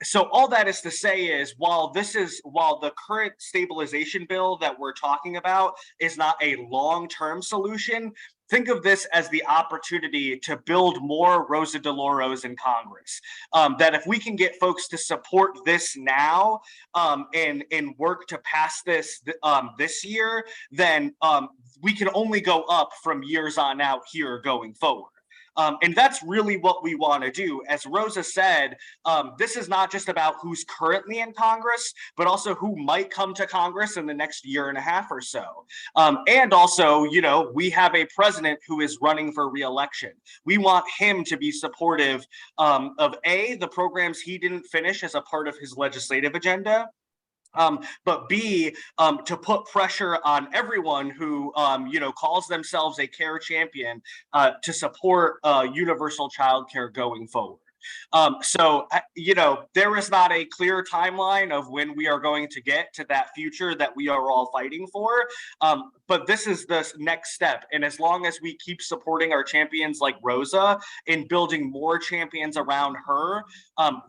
[SPEAKER 6] So all that is to say is, while the current stabilization bill that we're talking about is not a long-term solution, think of this as the opportunity to build more Rosa Delauros in Congress. That if we can get folks to support this now and work to pass this this year, then we can only go up from years on out here going forward. And that's really what we want to do. As Rosa said, this is not just about who's currently in Congress, but also who might come to Congress in the next year and a half or so. And also, you know, we have a president who is running for re-election. We want him to be supportive of the programs he didn't finish as a part of his legislative agenda, but B, to put pressure on everyone who, you know, calls themselves a care champion to support universal childcare going forward. So, you know, there is not a clear timeline of when we are going to get to that future that we are all fighting for. But this is the next step. And as long as we keep supporting our champions like Rosa and building more champions around her,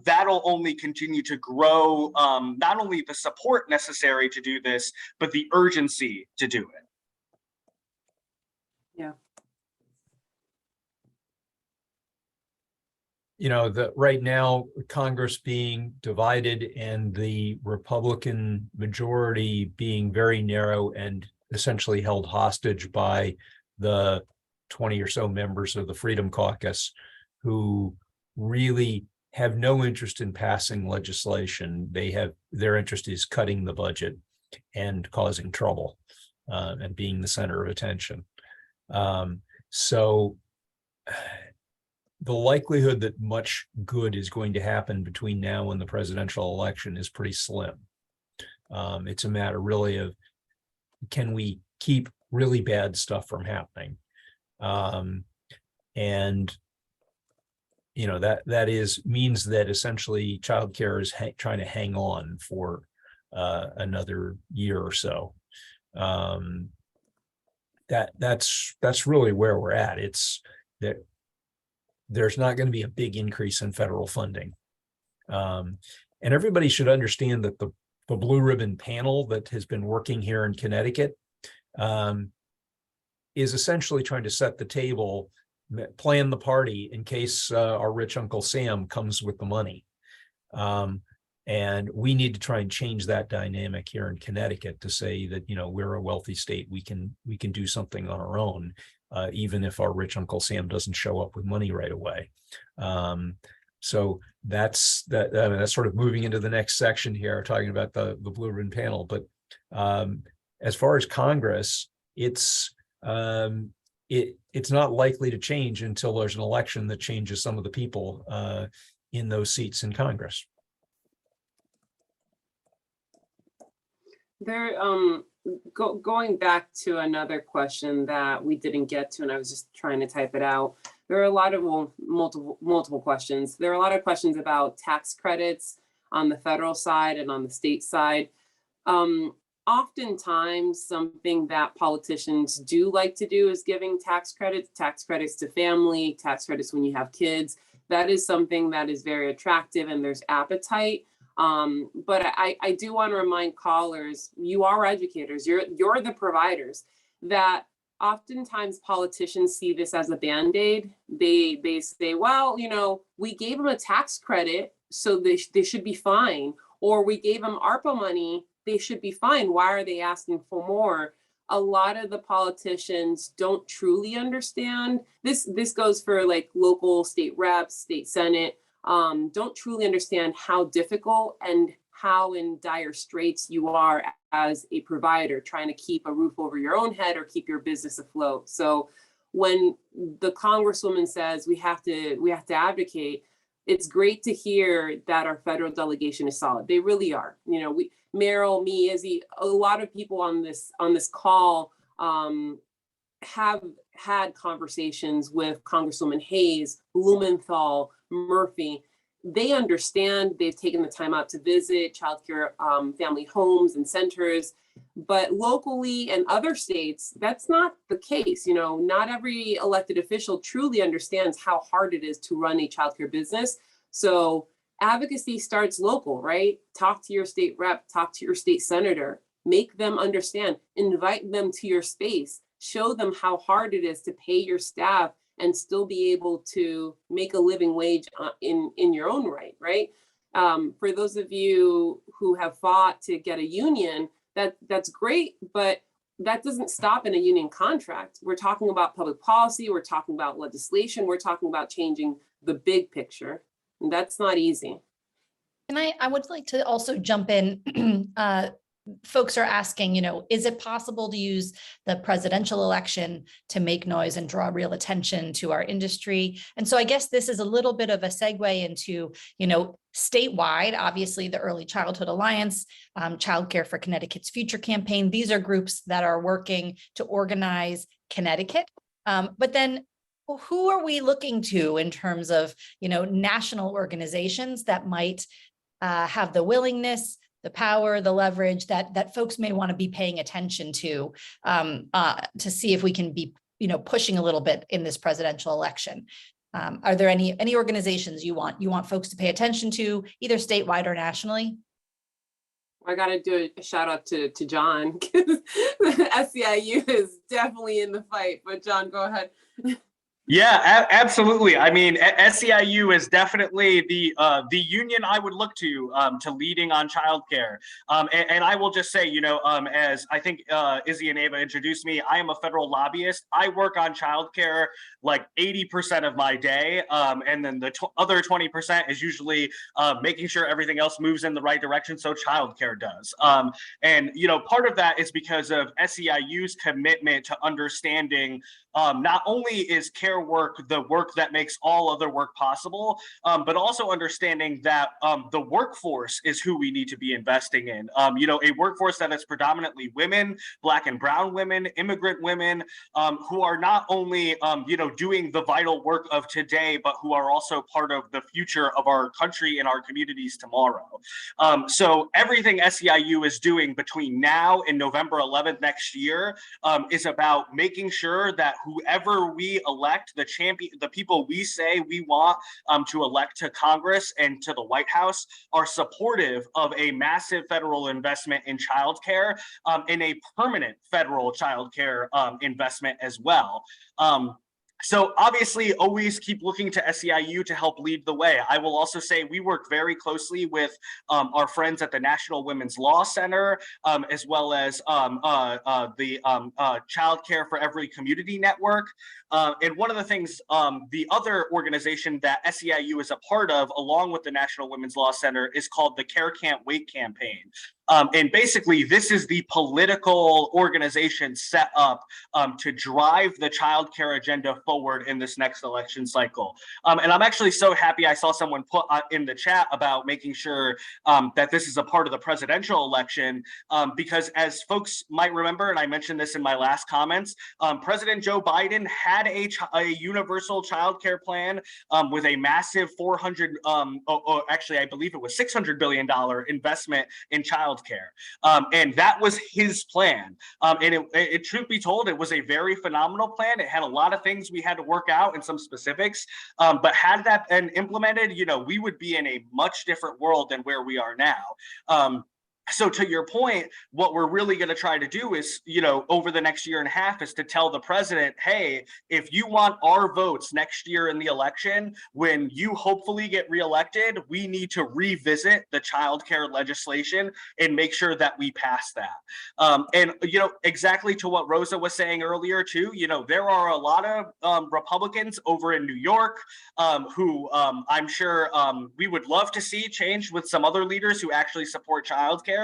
[SPEAKER 6] that'll only continue to grow not only the support necessary to do this, but the urgency to do it.
[SPEAKER 5] Yeah.
[SPEAKER 3] You know, right now, Congress being divided and the Republican majority being very narrow and essentially held hostage by the 20 or so members of the Freedom Caucus who really have no interest in passing legislation. Their interest is cutting the budget and causing trouble and being the center of attention. So the likelihood that much good is going to happen between now and the presidential election is pretty slim. It's a matter really of, can we keep really bad stuff from happening? And you know, that means that essentially childcare is trying to hang on for another year or so. That's really where we're at. It's that there's not going to be a big increase in federal funding. And everybody should understand that the Blue Ribbon panel that has been working here in Connecticut is essentially trying to set the table, plan the party in case our rich Uncle Sam comes with the money. And we need to try and change that dynamic here in Connecticut to say that, you know, we're a wealthy state. We can do something on our own. Even if our rich Uncle Sam doesn't show up with money right away. So that's sort of moving into the next section here, talking about the Blue Ribbon panel. But as far as Congress, it's not likely to change until there's an election that changes some of the people in those seats in Congress.
[SPEAKER 5] Going back to another question that we didn't get to, and I was just trying to type it out. There are a lot of multiple questions. There are a lot of questions about tax credits on the federal side and on the state side. Oftentimes, something that politicians do like to do is giving tax credits to family, tax credits when you have kids. That is something that is very attractive, and there's appetite. But I do want to remind callers, you are educators, you're the providers, that oftentimes politicians see this as a Band-Aid. They say, well, you know, we gave them a tax credit, so they should be fine. Or we gave them ARPA money, they should be fine. Why are they asking for more? A lot of the politicians don't truly understand. This goes for like local state reps, state senate, don't truly understand how difficult and how in dire straits you are as a provider trying to keep a roof over your own head or keep your business afloat. So when the Congresswoman says we have to advocate, it's great to hear that our federal delegation is solid. They really are. You know, Meryl, me, Izzy, a lot of people on this call have had conversations with Congresswoman Hayes, Blumenthal, Murphy. They understand. They've taken the time out to visit childcare family homes and centers, but locally and other states, that's not the case. You know, not every elected official truly understands how hard it is to run a childcare business. So advocacy starts local, right? Talk to your state rep, talk to your state senator, make them understand, invite them to your space, show them how hard it is to pay your staff and still be able to make a living wage in your own right? For those of you who have fought to get a union, that's great, but that doesn't stop in a union contract. We're talking about public policy, we're talking about legislation, we're talking about changing the big picture. And that's not easy.
[SPEAKER 1] And I would like to also jump in. Folks are asking, is it possible to use the presidential election to make noise and draw real attention to our industry? And so I guess this is a little bit of a segue into, statewide, obviously the Early Childhood Alliance, Childcare for Connecticut's Future campaign. These are groups that are working to organize Connecticut. But then who are we looking to in terms of, national organizations that might have the willingness, the power, the leverage that folks may want to be paying attention to see if we can be, pushing a little bit in this presidential election. Are there any organizations you want folks to pay attention to, either statewide or nationally?
[SPEAKER 5] I got to do a shout out to John, because SEIU is definitely in the fight. But John, go ahead.
[SPEAKER 6] Yeah, absolutely. I mean, SEIU is definitely the union I would look to leading on childcare. And I will just say, as I think Izzy and Ava introduced me, I am a federal lobbyist. I work on childcare like 80% of my day, and then the other 20% is usually making sure everything else moves in the right direction, so childcare does. And part of that is because of SEIU's commitment to understanding not only is care work the work that makes all other work possible, but also understanding that the workforce is who we need to be investing in. A workforce that is predominantly women, Black and brown women, immigrant women, who are not only doing the vital work of today, but who are also part of the future of our country and our communities tomorrow. So everything SEIU is doing between now and November 11th next year is about making sure that whoever we elect, the people we say we want to elect to Congress and to the White House, are supportive of a massive federal investment in childcare and a permanent federal childcare investment as well. So obviously, always keep looking to SEIU to help lead the way. I will also say we work very closely with our friends at the National Women's Law Center, as well as the Child Care for Every Community Network. And one of the things, the other organization that SEIU is a part of, along with the National Women's Law Center, is called the Care Can't Wait campaign. And basically, this is the political organization set up to drive the child care agenda forward in this next election cycle. And I'm actually so happy I saw someone put in the chat about making sure that this is a part of the presidential election, because as folks might remember, and I mentioned this in my last comments, President Joe Biden had a universal child care plan with a massive actually, I believe it was $600 billion investment in child care. And that was his plan. And it truth be told, it was a very phenomenal plan. It had a lot of things we had to work out and some specifics. But had that been implemented, we would be in a much different world than where we are now. So to your point, what we're really going to try to do is, over the next year and a half, is to tell the president, hey, if you want our votes next year in the election, when you hopefully get reelected, we need to revisit the child care legislation and make sure that we pass that. And, exactly to what Rosa was saying earlier, too, there are a lot of Republicans over in New York who I'm sure we would love to see changed with some other leaders who actually support child care.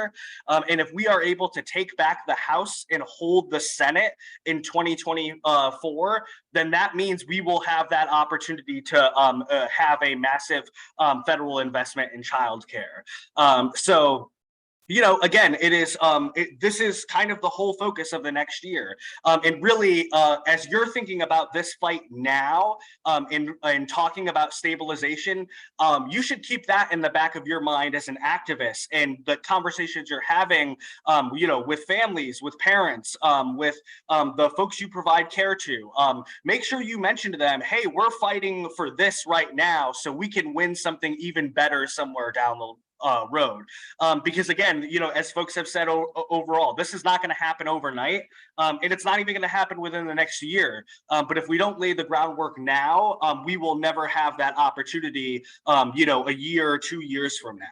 [SPEAKER 6] And if we are able to take back the House and hold the Senate in 2024, then that means we will have that opportunity to have a massive federal investment in childcare. So again, it is this is kind of the whole focus of the next year. And really, as you're thinking about this fight now and talking about stabilization, you should keep that in the back of your mind as an activist, and the conversations you're having, with families, with parents, with the folks you provide care to. Make sure you mention to them, hey, we're fighting for this right now so we can win something even better somewhere down the road. Because again, as folks have said overall, this is not going to happen overnight, and it's not even going to happen within the next year. But if we don't lay the groundwork now, we will never have that opportunity, a year or 2 years from now.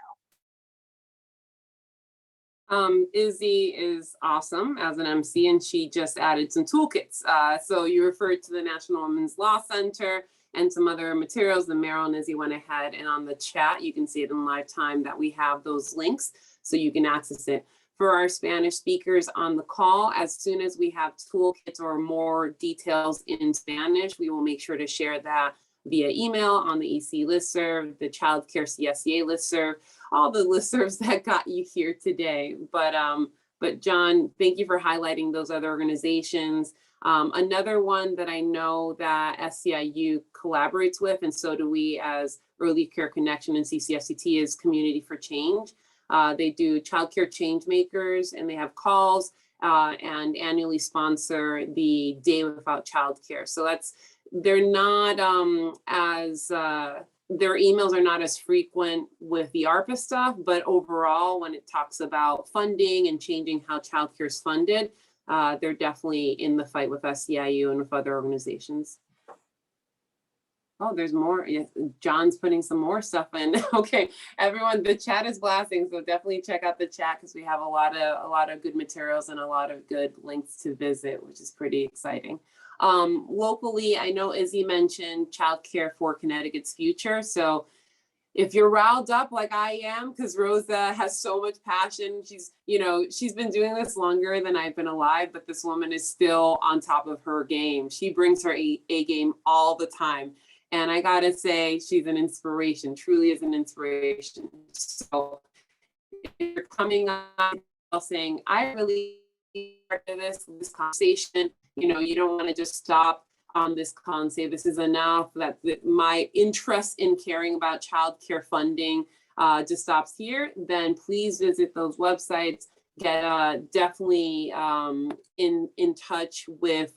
[SPEAKER 5] Izzy is awesome as an MC, and she just added some toolkits. So you referred to the National Women's Law Center and some other materials. And Meryl and Izzy went ahead, and on the chat, you can see it in live time that we have those links so you can access it. For our Spanish speakers on the call, as soon as we have toolkits or more details in Spanish, we will make sure to share that via email on the EC listserv, the Child Care CSEA listserv, all the listservs that got you here today. But John, thank you for highlighting those other organizations. Another one that I know that SCIU collaborates with, and so do we as Early Care Connection and CCFCT, is Community for Change. They do childcare change makers, and they have calls and annually sponsor the Day Without Childcare. So they're not their emails are not as frequent with the ARPA stuff, but overall, when it talks about funding and changing how childcare is funded, they're definitely in the fight with SCIU and with other organizations. Oh, there's more. Yes, John's putting some more stuff in. Okay, everyone, the chat is blasting, so definitely check out the chat because we have a lot of good materials and a lot of good links to visit, which is pretty exciting. Locally, I know Izzy mentioned childcare for Connecticut's future. So if you're riled up like I am, because Rosa has so much passion, she's been doing this longer than I've been alive, but this woman is still on top of her game. She brings her A game all the time. And I gotta say, she's an inspiration, truly is an inspiration. So if you're coming on saying, I really part of this conversation, you don't want to just stop on this call and say this is enough, that my interest in caring about childcare funding just stops here, then please visit those websites. Get definitely in touch with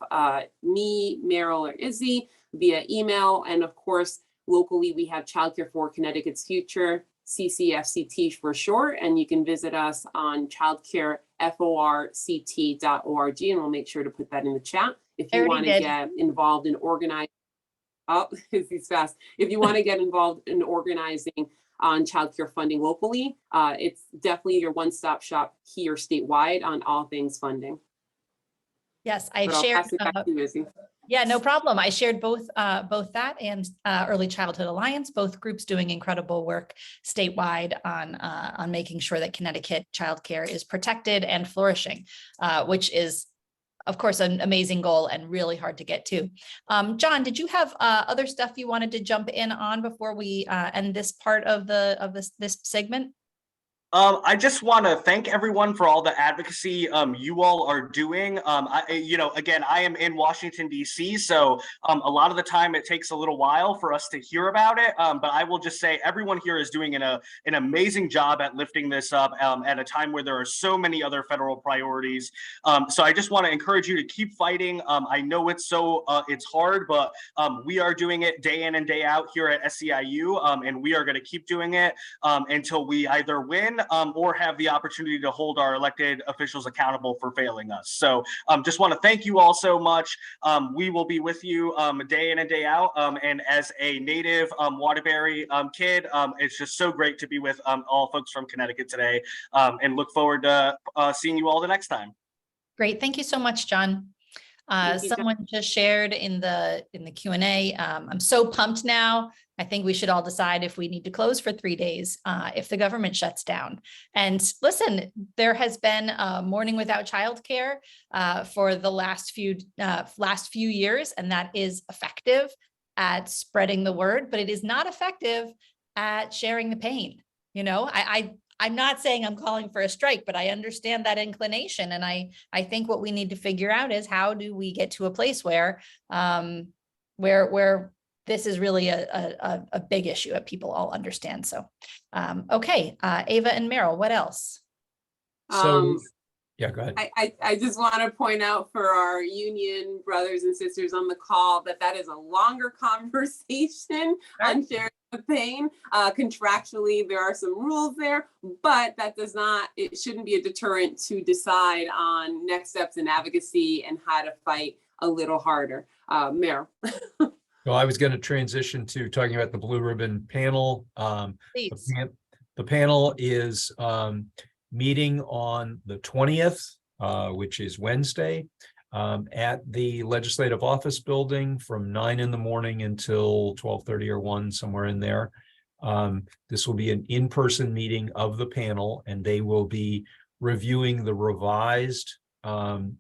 [SPEAKER 5] me, Meryl, or Izzy via email. And of course, locally, we have Childcare for Connecticut's Future, CCFCT for short, and you can visit us on childcareforct.org, and we'll make sure to put that in the chat. If you want to get involved in organizing, he's fast. If you want to get involved in organizing on childcare funding locally, it's definitely your one-stop shop here statewide on all things funding.
[SPEAKER 1] Yes, I've
[SPEAKER 4] I'll
[SPEAKER 1] shared.
[SPEAKER 4] pass it back to you, Izzy.
[SPEAKER 1] Yeah, no problem. I shared both that and Early Childhood Alliance, both groups doing incredible work statewide on making sure that Connecticut childcare is protected and flourishing, which is, of course, an amazing goal and really hard to get to. John, did you have other stuff you wanted to jump in on before we end this part of this segment?
[SPEAKER 6] I just want to thank everyone for all the advocacy you all are doing. Again, I am in Washington, D.C., so a lot of the time it takes a little while for us to hear about it. But I will just say everyone here is doing an amazing job at lifting this up at a time where there are so many other federal priorities. So I just want to encourage you to keep fighting. I know it's hard, but we are doing it day in and day out here at SCIU, and we are going to keep doing it until we either win or have the opportunity to hold our elected officials accountable for failing us. So just want to thank you all so much. We will be with you day in and day out. And as a native Waterbury kid, it's just so great to be with all folks from Connecticut today, and look forward to seeing you all the next time.
[SPEAKER 1] Great. Thank you so much, John. Someone just shared in the Q&A. I'm so pumped now. I think we should all decide if we need to close for 3 days if the government shuts down. And listen, there has been a Morning Without Childcare for the last few years, and that is effective at spreading the word, but it is not effective at sharing the pain. I'm not saying I'm calling for a strike, but I understand that inclination. And I think what we need to figure out is how do we get to a place where this is really a big issue that people all understand. So, okay, Ava and Meryl, what else?
[SPEAKER 3] So, yeah, go ahead.
[SPEAKER 5] I just want to point out for our union brothers and sisters on the call that is a longer conversation on sharing the pain. Contractually, there are some rules there, but it shouldn't be a deterrent to decide on next steps in advocacy and how to fight a little harder. Meryl.
[SPEAKER 3] So I was going to transition to talking about the Blue Ribbon panel.
[SPEAKER 1] Please.
[SPEAKER 3] The panel is meeting on the 20th, which is Wednesday, at the Legislative Office Building from 9 in the morning until 12:30 or 1, somewhere in there. This will be an in-person meeting of the panel, and they will be reviewing the revised plan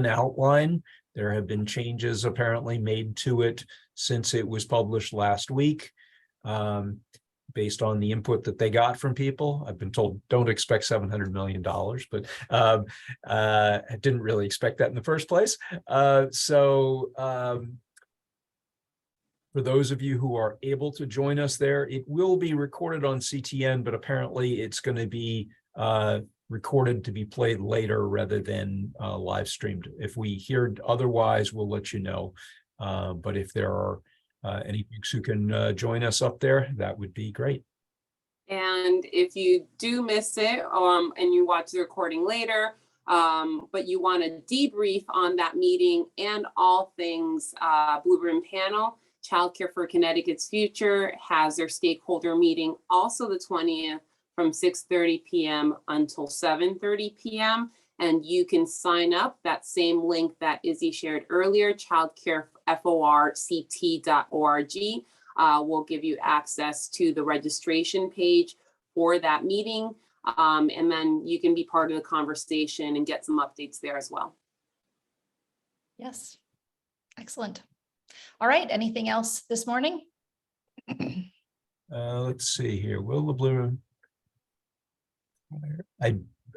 [SPEAKER 3] outline. There have been changes apparently made to it since it was published last week, based on the input that they got from people. I've been told don't expect $700 million, but I didn't really expect that in the first place. For those of you who are able to join us there, it will be recorded on CTN, but apparently it's going to be recorded to be played later rather than live streamed. If we hear otherwise, we'll let you know. But if there are any folks who can join us up there, that would be great.
[SPEAKER 5] And if you do miss it, and you watch the recording later, but you want to debrief on that meeting and all things Blue Ribbon Panel, Childcare for Connecticut's Future has their stakeholder meeting also the 20th from 6:30 p.m. until 7:30 p.m. And you can sign up that same link that Izzy shared earlier, childcareforct.org, will give you access to the registration page for that meeting. And then you can be part of the conversation and get some updates there as well.
[SPEAKER 1] Yes, excellent. All right, anything else this morning?
[SPEAKER 3] Let's see here. Will the Blue?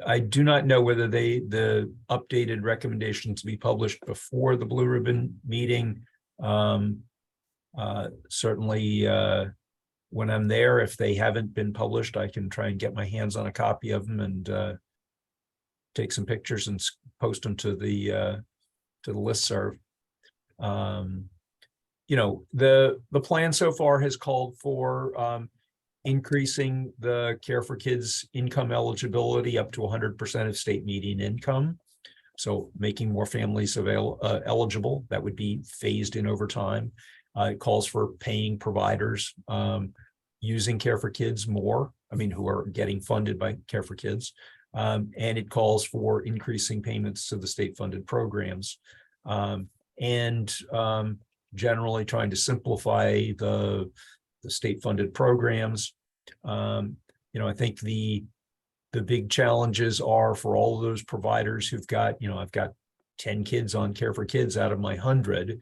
[SPEAKER 3] I do not know whether the updated recommendations be published before the Blue Ribbon meeting. Certainly, when I'm there, if they haven't been published, I can try and get my hands on a copy of them and take some pictures and post them to the listserv. You know, the plan so far has called for increasing the Care for Kids income eligibility up to 100% of state median income. So making more families eligible. That would be phased in over time. It calls for paying providers using Care for Kids more, who are getting funded by Care for Kids. And it calls for increasing payments to the state-funded programs. And generally trying to simplify the state-funded programs. I think the big challenges are for all of those providers who've got, I've got 10 kids on Care for Kids out of my 100.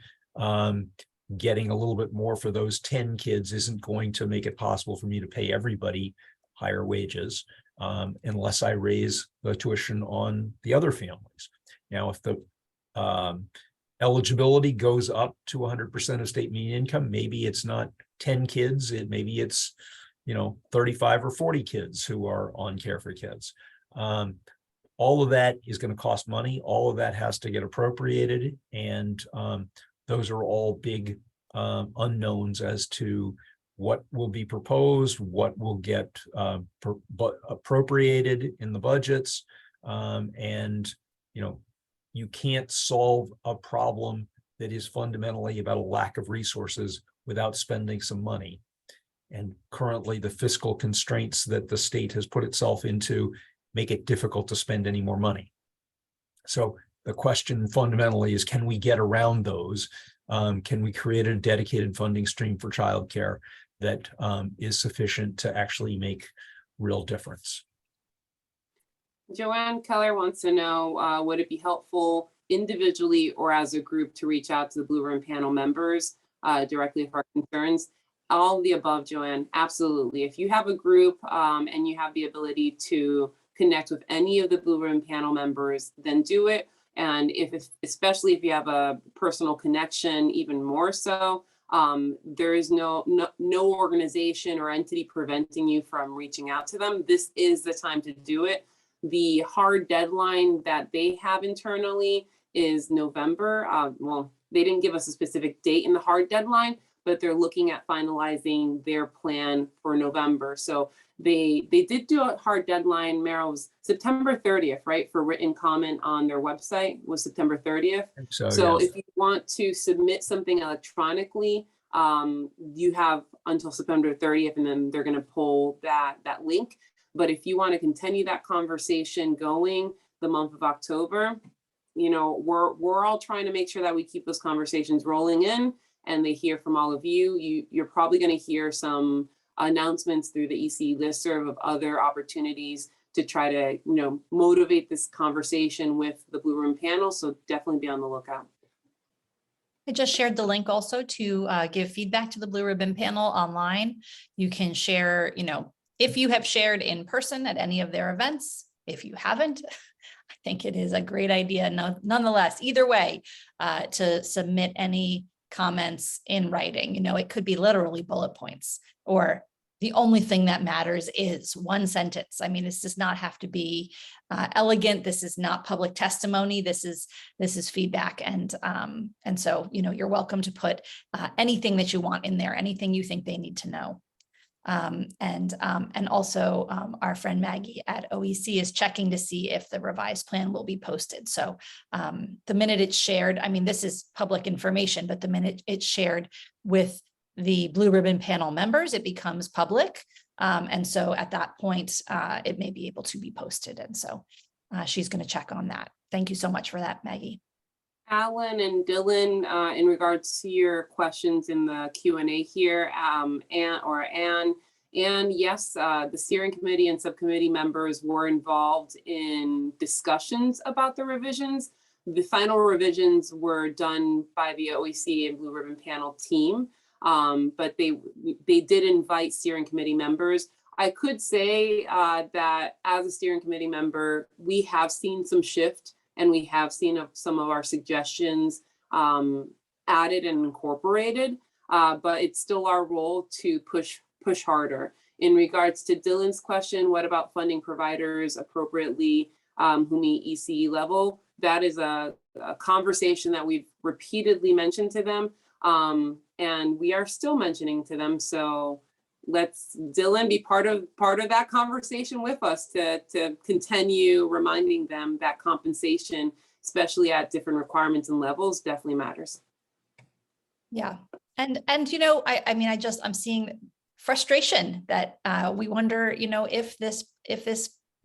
[SPEAKER 3] Getting a little bit more for those 10 kids isn't going to make it possible for me to pay everybody higher wages unless I raise the tuition on the other families. Now, if the eligibility goes up to 100% of state median income, maybe it's not 10 kids, maybe it's 35 or 40 kids who are on Care for Kids. All of that is going to cost money. All of that has to get appropriated, and those are all big unknowns as to what will be proposed, what will get appropriated in the budgets, and you can't solve a problem that is fundamentally about a lack of resources without spending some money. And currently, the fiscal constraints that the state has put itself into make it difficult to spend any more money. So the question fundamentally is, can we get around those? Can we create a dedicated funding stream for childcare that is sufficient to actually make real difference?
[SPEAKER 5] Joanne Keller wants to know, would it be helpful individually or as a group to reach out to the Blue Ribbon Panel members directly with our concerns? All of the above, Joanne, absolutely. If you have a group and you have the ability to connect with any of the Blue Ribbon Panel members, then do it. And especially if you have a personal connection, even more so, there is no organization or entity preventing you from reaching out to them. This is the time to do it. The hard deadline that they have internally is November. Well, they didn't give us a specific date in the hard deadline, but they're looking at finalizing their plan for November. So they did do a hard deadline. Meryl, was September 30th, right? For written comment on their website was September 30th. So yes. If you want to submit something electronically, you have until September 30th, and then they're going to pull that link. But if you want to continue that conversation going the month of October, you know, we're all trying to make sure that we keep those conversations rolling in and they hear from all of you. You're probably going to hear some announcements through the EC listserv of other opportunities to try to, you know, motivate this conversation with the Blue Ribbon panel. So definitely be on the lookout.
[SPEAKER 1] I just shared the link also to give feedback to the Blue Ribbon panel online. You can share, you know, if you have shared in person at any of their events. If you haven't, I think it is a great idea. Nonetheless, either way, to submit any comments in writing. You know, it could be literally bullet points, or the only thing that matters is one sentence. I mean, this does not have to be elegant. This is not public testimony. This is feedback. And so, you know, you're welcome to put anything that you want in there, anything you think they need to know. And also our friend Maggie at OEC is checking to see if the revised plan will be posted. So the minute it's shared, I mean, this is public information, but the minute it's shared with the Blue Ribbon panel members, it becomes public. And so at that point, it may be able to be posted. And so she's going to check on that. Thank you so much for that, Maggie.
[SPEAKER 5] Alan and Dylan, in regards to your questions in the Q&A here, Anne, yes, the steering committee and subcommittee members were involved in discussions about the revisions. The final revisions were done by the OEC and Blue Ribbon panel team, but they did invite steering committee members. I could say that as a steering committee member, we have seen some shift, and we have seen some of our suggestions added and incorporated, but it's still our role to push harder. In regards to Dylan's question, what about funding providers appropriately who meet ECE level? That is a conversation that we've repeatedly mentioned to them, and we are still mentioning to them. So let's, Dylan, be part of that conversation with us to continue reminding them that compensation, especially at different requirements and levels, definitely matters. Yeah.
[SPEAKER 1] And you know, I'm seeing frustration that we wonder, you know, if this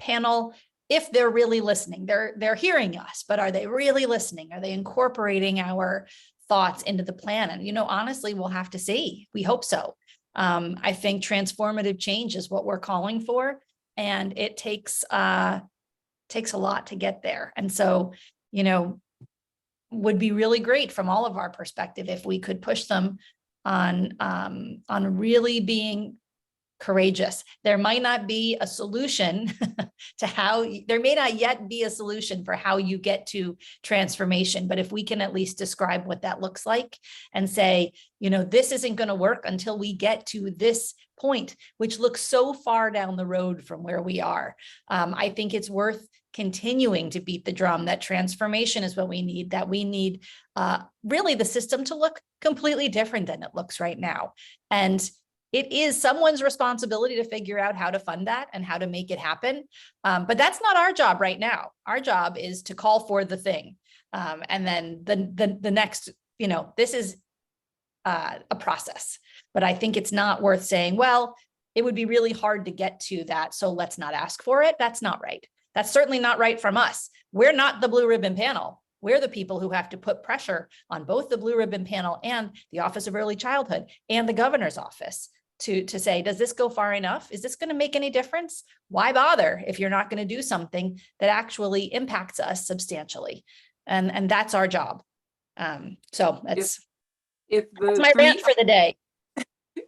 [SPEAKER 1] panel, if they're really listening, they're hearing us, but are they really listening? Are they incorporating our thoughts into the plan? And, you know, honestly, we'll have to see. We hope so. I think transformative change is what we're calling for, and it takes a lot to get there. And so, you know, would be really great from all of our perspective if we could push them on really being courageous. There might not be a solution to how, there may not yet be a solution for how you get to transformation, but if we can at least describe what that looks like and say, you know, this isn't going to work until we get to this point, which looks so far down the road from where we are. I think it's worth continuing to beat the drum that transformation is what we need, that we need really the system to look completely different than it looks right now. And it is someone's responsibility to figure out how to fund that and how to make it happen. But that's not our job right now. Our job is to call for the thing. And then the next, you know, this is a process, but I think it's not worth saying, well, it would be really hard to get to that, so let's not ask for it. That's not right. That's certainly not right from us. We're not the Blue Ribbon panel. We're the people who have to put pressure on both the Blue Ribbon panel and the Office of Early Childhood and the governor's office to say, does this go far enough? Is this going to make any difference? Why bother if you're not going to do something that actually impacts us substantially? And that's our job. So that's my rant for the day.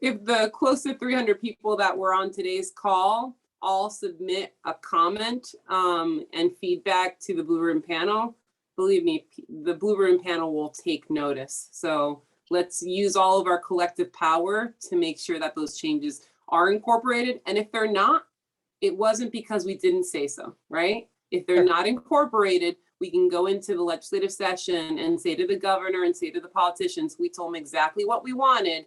[SPEAKER 5] If the close to 300 people that were on today's call all submit a comment and feedback to the Blue Ribbon panel, believe me, the Blue Ribbon panel will take notice. So let's use all of our collective power to make sure that those changes are incorporated. And if they're not, it wasn't because we didn't say so, right? If they're not incorporated, we can go into the legislative session and say to the governor and say to the politicians, we told them exactly what we wanted,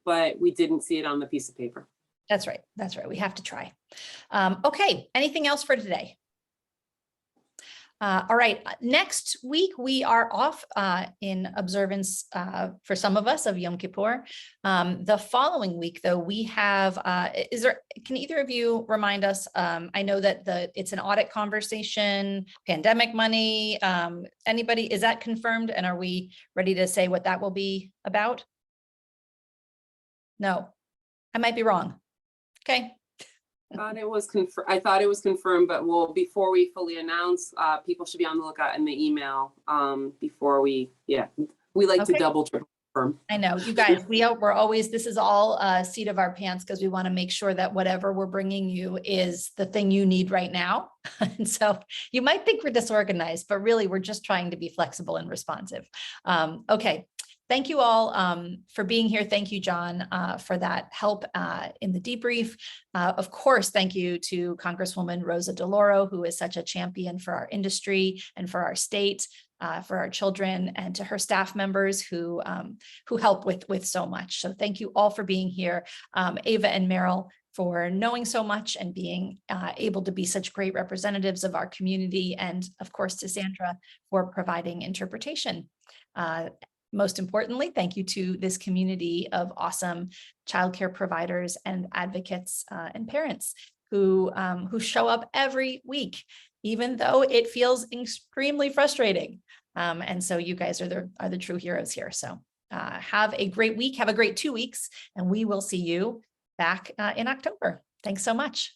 [SPEAKER 5] but we didn't see it on the piece of paper.
[SPEAKER 1] That's right. That's right. We have to try. Okay. Anything else for today? All right, next week we are off in observance for some of us of Yom Kippur. The following week, though, we have, can either of you remind us? I know that it's an audit conversation, pandemic money. Anybody, is that confirmed? And are we ready to say what that will be about? No, I might be wrong. Okay.
[SPEAKER 5] I thought it was confirmed, but before we fully announce, people should be on the lookout in the email before we like to
[SPEAKER 1] Okay.
[SPEAKER 5] double triple confirm.
[SPEAKER 1] I know, you guys, we're always, this is all seat of our pants because we want to make sure that whatever we're bringing you is the thing you need right now. And so you might think we're disorganized, but really we're just trying to be flexible and responsive. Okay. Thank you all for being here. Thank you, John, for that help in the debrief. Of course, thank you to Congresswoman Rosa Delauro, who is such a champion for our industry and for our state, for our children, and to her staff members who help with so much. So thank you all for being here. Ava and Meryl, for knowing so much and being able to be such great representatives of our community. And of course, to Sandra for providing interpretation. Most importantly, thank you to this community of awesome childcare providers and advocates and parents who show up every week, even though it feels extremely frustrating. And so you guys are the true heroes here. So have a great week, have a great 2 weeks, and we will see you back in October. Thanks so much.